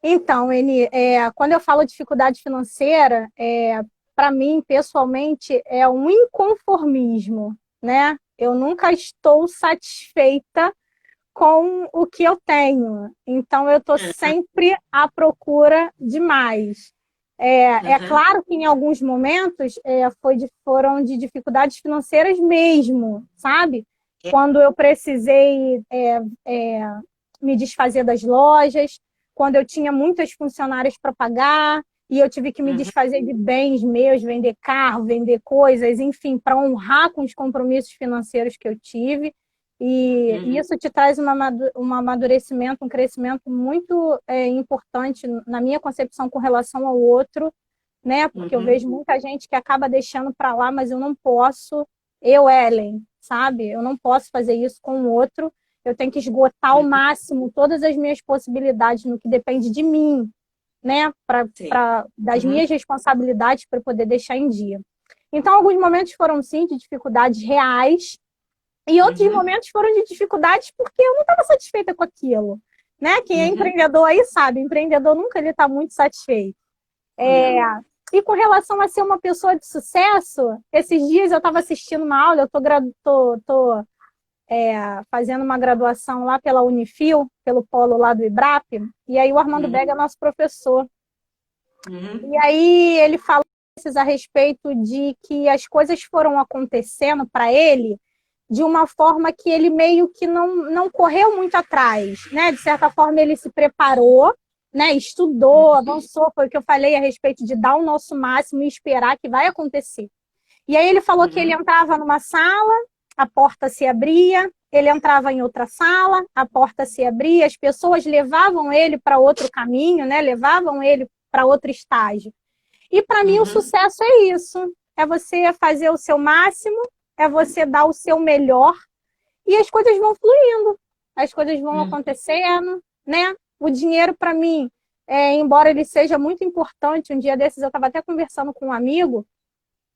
Então, Eni, quando eu falo dificuldade financeira, para mim, pessoalmente, é um inconformismo, né? Eu nunca estou satisfeita com o que eu tenho. Então, eu estou sempre à procura de mais. É Uhum, claro que em alguns momentos foram de dificuldades financeiras mesmo, sabe? Quando eu precisei me desfazer das lojas, quando eu tinha muitas funcionárias para pagar e eu tive que me uhum, desfazer de bens meus, vender carro, vender coisas, enfim, para honrar com os compromissos financeiros que eu tive. E uhum, isso te traz um amadurecimento, um crescimento muito importante na minha concepção com relação ao outro, né? Porque eu uhum, vejo muita gente que acaba deixando para lá, mas eu não posso, eu, Ellen, sabe? Eu não posso fazer isso com o outro. Eu tenho que esgotar ao uhum. máximo todas as minhas possibilidades no que depende de mim, né? Sei. Das Uhum, minhas responsabilidades para poder deixar em dia. Então, alguns momentos foram, sim, de dificuldades reais, e outros uhum, momentos foram de dificuldades porque eu não estava satisfeita com aquilo. Né? Quem é uhum. empreendedor aí sabe, empreendedor nunca ele está muito satisfeito. É, Não. e com relação a ser uma pessoa de sucesso, esses dias eu estava assistindo uma aula, eu tô fazendo uma graduação lá pela Unifil, pelo polo lá do IBRAP, e aí o Armando Uhum, Bega é nosso professor. uhum, E aí ele fala a respeito de que as coisas foram acontecendo para ele de uma forma que ele meio que não correu muito atrás, né? De certa forma ele se preparou, né? Estudou, avançou, foi o que eu falei a respeito de dar o nosso máximo e esperar que vai acontecer. E aí ele falou que ele uhum, entrava numa sala, a porta se abria, ele entrava em outra sala, a porta se abria, as pessoas levavam ele para outro caminho, né? Levavam ele para outro estágio. E para mim o uhum, sucesso é isso, é você fazer o seu máximo, é você dar o seu melhor e as coisas vão fluindo, as coisas vão uhum, acontecendo, né? O dinheiro para mim, embora ele seja muito importante, um dia desses eu estava até conversando com um amigo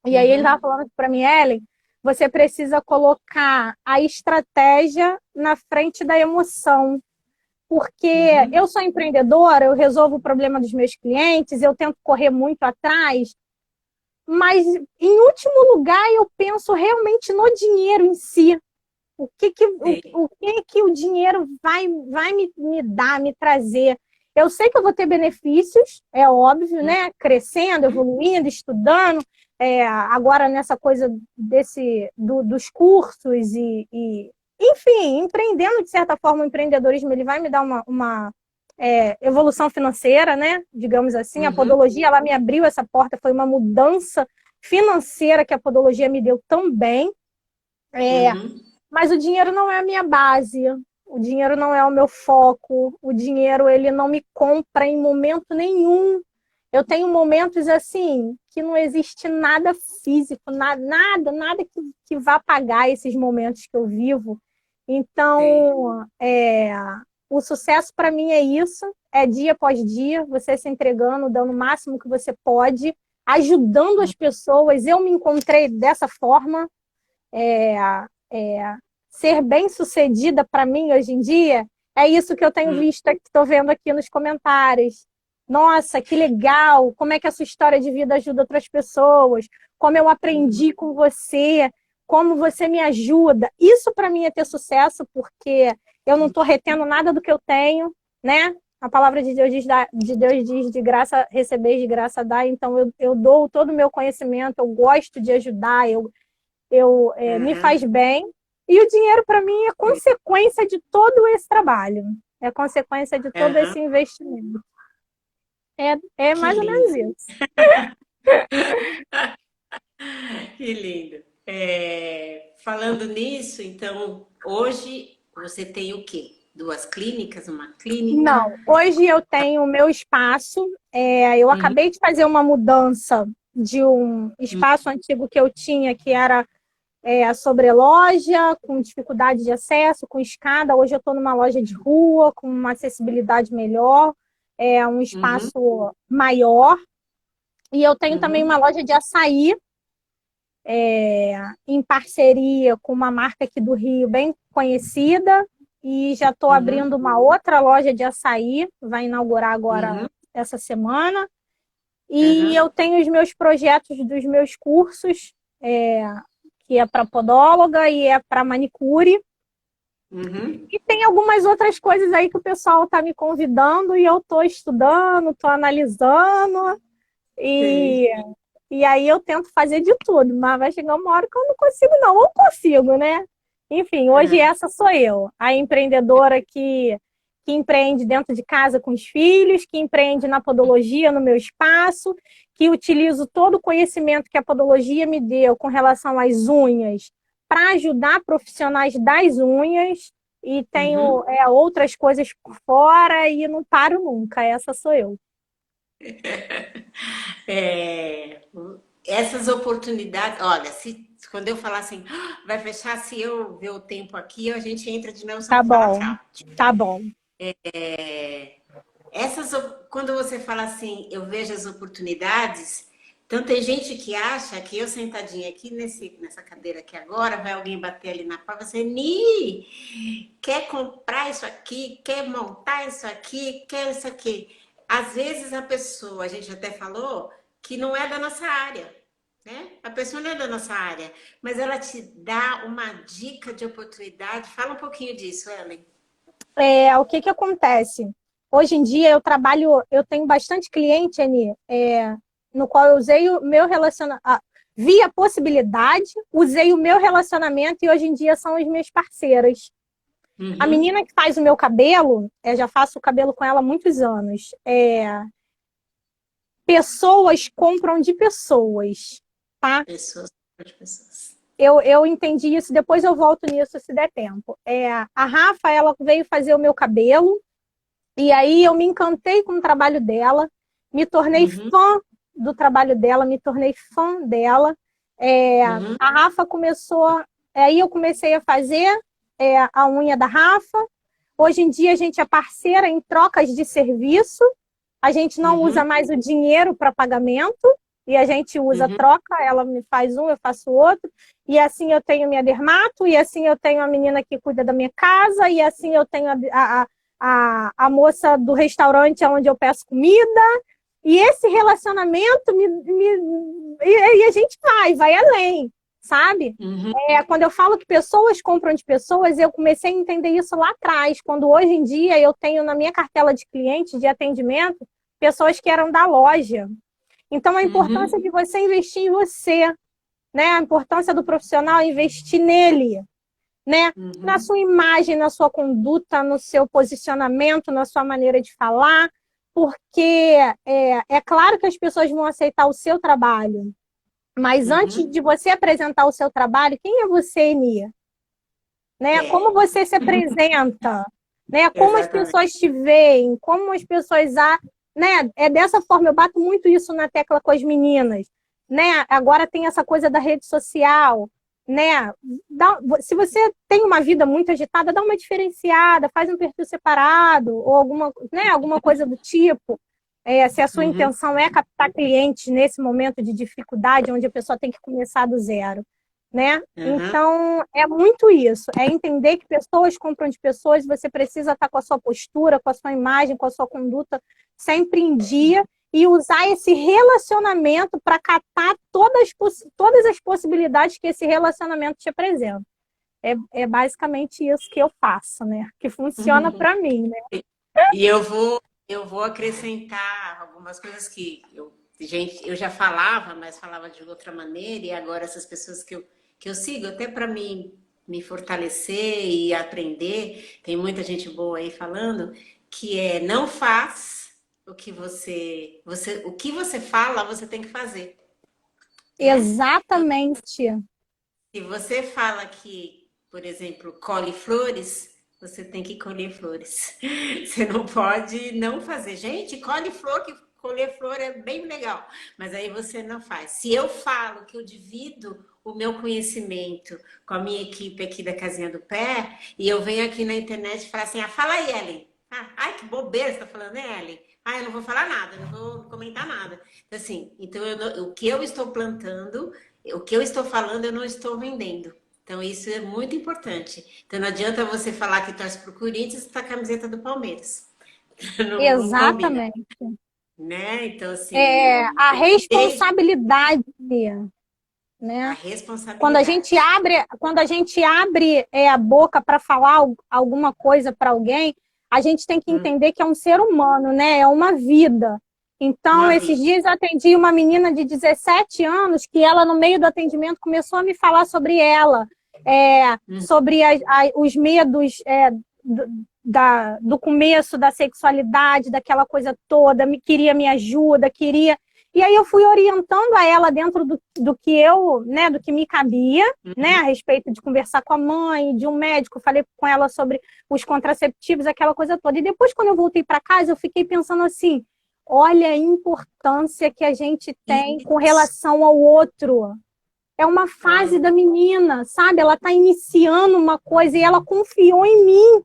e aí ele estava uhum, falando para mim, Ellen, você precisa colocar a estratégia na frente da emoção, porque uhum, eu sou empreendedora, eu resolvo o problema dos meus clientes, eu tento correr muito atrás, mas em último lugar eu penso realmente no dinheiro em si. sei. O que que o dinheiro vai me dar, me trazer? Eu sei que eu vou ter benefícios, é óbvio, Uhum, né? Crescendo, evoluindo, estudando, agora nessa coisa dos cursos enfim, empreendendo de certa forma o empreendedorismo, ele vai me dar uma evolução financeira, né? Digamos assim, a uhum, podologia, ela me abriu essa porta, foi uma mudança financeira que a podologia me deu também. É, uhum, mas o dinheiro não é a minha base, o dinheiro não é o meu foco, o dinheiro ele não me compra em momento nenhum. Eu tenho momentos assim que não existe nada físico, nada que vá pagar esses momentos que eu vivo. sei. Então, o sucesso para mim é isso, é dia após dia, você se entregando, dando o máximo que você pode, ajudando as pessoas. Eu me encontrei dessa forma, é, é, ser bem-sucedida para mim hoje em dia é isso que eu tenho Uhum, visto, que estou vendo aqui nos comentários. Nossa, que legal! Como é que a sua história de vida ajuda outras pessoas? Como eu Uhum. aprendi com você? Como você me ajuda? Isso para mim é ter sucesso, porque eu não estou retendo nada do que eu tenho, né? A palavra de Deus diz, de Deus diz de graça receber, de graça dar. Então eu dou todo o meu conhecimento, eu gosto de ajudar, me Aham. faz bem. E o dinheiro para mim é consequência de todo esse trabalho, é consequência de todo Aham. esse investimento. É Que mais ou menos lindo. isso. Que lindo. Falando nisso, então, hoje você tem o quê? Duas clínicas, uma clínica? Não, hoje eu tenho o meu espaço. Eu Uhum, acabei de fazer uma mudança de um espaço antigo que eu tinha, que era a sobreloja, com dificuldade de acesso, com escada. Hoje eu estou numa loja de rua, com uma acessibilidade melhor, um uhum, espaço maior. E eu tenho também uhum, uma loja de açaí, em parceria com uma marca aqui do Rio bem conhecida, e já estou uhum, abrindo uma outra loja de açaí, vai inaugurar agora uhum, essa semana. E uhum, eu tenho os meus projetos dos meus cursos, é, que é para podóloga e é para manicure. uhum. E tem algumas outras coisas aí que o pessoal está me convidando e eu estou estudando, estou analisando. E Sei. E aí eu tento fazer de tudo, mas vai chegar uma hora que eu não consigo, não. Ou consigo, né? Enfim, hoje Aham. essa sou eu, a empreendedora que empreende dentro de casa com os filhos, que empreende na podologia, no meu espaço, que utilizo todo o conhecimento que a podologia me deu com relação às unhas para ajudar profissionais das unhas, e tenho Uhum. outras coisas por fora e não paro nunca. Essa sou eu. É, essas oportunidades, olha, quando eu falar assim, "Ah, vai fechar, se eu ver o tempo aqui, a gente entra de novo só Tá para falar bom, tchau. tá bom. É, quando você fala assim, eu vejo as oportunidades, então tem gente que acha que eu sentadinha aqui nessa cadeira aqui agora, vai alguém bater ali na porta, você, quer comprar isso aqui, quer montar isso aqui, quer isso aqui. Às vezes a pessoa, a gente até falou, que não é da nossa área, né? A pessoa não é da nossa área, mas ela te dá uma dica de oportunidade. Fala um pouquinho disso, Ellen. O que que acontece? Hoje em dia eu tenho bastante cliente, Ani, no qual eu usei o meu relacionamento, vi a possibilidade, usei o meu relacionamento e hoje em dia são as minhas parceiras. A Uhum. menina que faz o meu cabelo, já faço o cabelo com ela há muitos anos. Pessoas compram de pessoas, tá? Pessoas, pessoas. Eu entendi isso, depois eu volto nisso se der tempo. A Rafa, ela veio fazer o meu cabelo. E aí eu me encantei com o trabalho dela, me tornei Uhum, fã do trabalho dela, me tornei fã dela. uhum, A Rafa começou, aí eu comecei a fazer a unha da Rafa. Hoje em dia a gente é parceira em trocas de serviço, a gente não usa uhum, mais o dinheiro para pagamento, e a gente usa uhum, troca, ela me faz um, eu faço outro, e assim eu tenho minha dermato, e assim eu tenho a menina que cuida da minha casa, e assim eu tenho a moça do restaurante onde eu peço comida, e esse relacionamento e a gente vai além, sabe? uhum, Quando eu falo que pessoas compram de pessoas, eu comecei a entender isso lá atrás, quando hoje em dia eu tenho na minha cartela de clientes de atendimento pessoas que eram da loja. Então, a importância uhum, de você investir em você, né? A importância do profissional é investir nele, né? Na uhum, sua imagem, na sua conduta, no seu posicionamento, na sua maneira de falar, porque é claro que as pessoas vão aceitar o seu trabalho, mas antes uhum. de você apresentar o seu trabalho, quem é você, Enia? Né? Como É, você se apresenta, né? Como as exatamente. pessoas te veem, como as pessoas né? É dessa forma, eu bato muito isso na tecla com as meninas, né? Agora tem essa coisa da rede social, né? Se você tem uma vida muito agitada, dá uma diferenciada, faz um perfil separado ou alguma coisa do tipo. Se a sua Uhum, intenção é captar clientes nesse momento de dificuldade, onde a pessoa tem que começar do zero, né? uhum, Então, é muito isso, é entender que pessoas compram de pessoas, você precisa estar com a sua postura, com a sua imagem, com a sua conduta sempre em dia e usar esse relacionamento para catar todas as possibilidades que esse relacionamento te apresenta. É basicamente isso que eu faço, né? Que funciona para mim, né? E eu vou acrescentar algumas coisas que eu já falava, mas falava de outra maneira, e agora essas pessoas que eu sigo, até para me fortalecer e aprender, tem muita gente boa aí falando, que é não faz o que o que você fala, você tem que fazer, né? Exatamente. Se você fala que, por exemplo, colhe flores, você tem que colher flores. Você não pode não fazer. Gente, colhe flor, que colher flor é bem legal. Mas aí você não faz. Se eu falo que eu divido o meu conhecimento com a minha equipe aqui da Casinha do Pé, e eu venho aqui na internet e falo assim, fala aí, Ellen. Ai, que bobeira você tá falando, né, Ellen? Eu não vou falar nada, não vou comentar nada. Então, o que eu estou plantando, o que eu estou falando, eu não estou vendendo. Então, isso é muito importante. Então, não adianta você falar que torce para o Corinthians e tá a camiseta do Palmeiras. Não combina, Exatamente. né? Então, assim, A desde responsabilidade, a né? responsabilidade. Quando a gente abre a boca para falar alguma coisa para alguém, a gente tem que entender que é um ser humano, né? É uma vida. Então, Uma esses vida. dias eu atendi uma menina de 17 anos que ela, no meio do atendimento, começou a me falar sobre ela, sobre os medos do começo da sexualidade, daquela coisa toda, queria me ajuda, queria. E aí eu fui orientando a ela dentro do que né, do que me cabia, né, a respeito de conversar com a mãe, de um médico, falei com ela sobre os contraceptivos, aquela coisa toda. E depois, quando eu voltei para casa, eu fiquei pensando assim, olha a importância que a gente tem com relação ao outro. É uma fase da menina, sabe? Ela está iniciando uma coisa e ela confiou em mim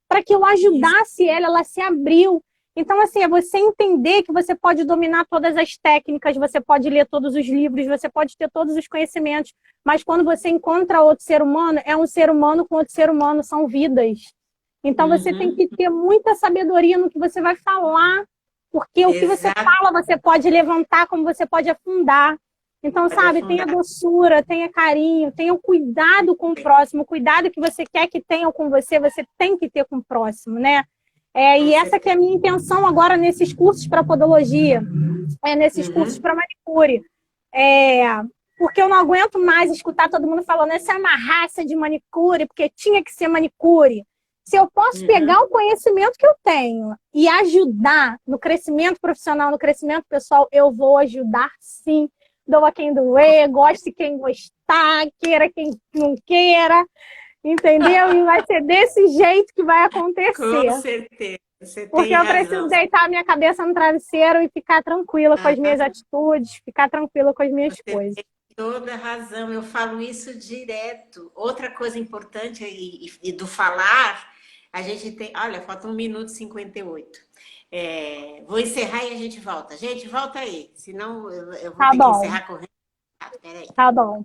para que eu ajudasse ela se abriu. Então, assim, é você entender que você pode dominar todas as técnicas, você pode ler todos os livros, você pode ter todos os conhecimentos, mas quando você encontra outro ser humano, é um ser humano com outro ser humano, são vidas. Então, você tem que ter muita sabedoria no que você vai falar, porque o que você Exato. fala, você pode levantar, como você pode afundar. Então, Pode sabe, tenha afundar. doçura, tenha carinho, tenha o cuidado com o próximo, o cuidado que você quer que tenham com você, você tem que ter com o próximo, né? E essa que é a minha intenção agora nesses cursos para podologia, nesses cursos para manicure. Porque eu não aguento mais escutar todo mundo falando essa é uma raça de manicure, porque tinha que ser manicure. Se eu posso pegar o conhecimento que eu tenho e ajudar no crescimento profissional, no crescimento pessoal, eu vou ajudar sim. Doa quem doer, goste quem gostar, queira quem não queira, entendeu? E vai ser desse jeito que vai acontecer. Com certeza. Você Porque tem eu razão. preciso deitar a minha cabeça no travesseiro e ficar tranquila com as minhas atitudes, ficar tranquila com as minhas coisas. Tem toda razão, eu falo isso direto. Outra coisa importante e do falar, a gente tem. Olha, falta 1 minuto e 58. Vou encerrar e a gente volta. Gente, volta aí, senão eu vou Tá ter que bom, encerrar correndo. Peraí. tá bom.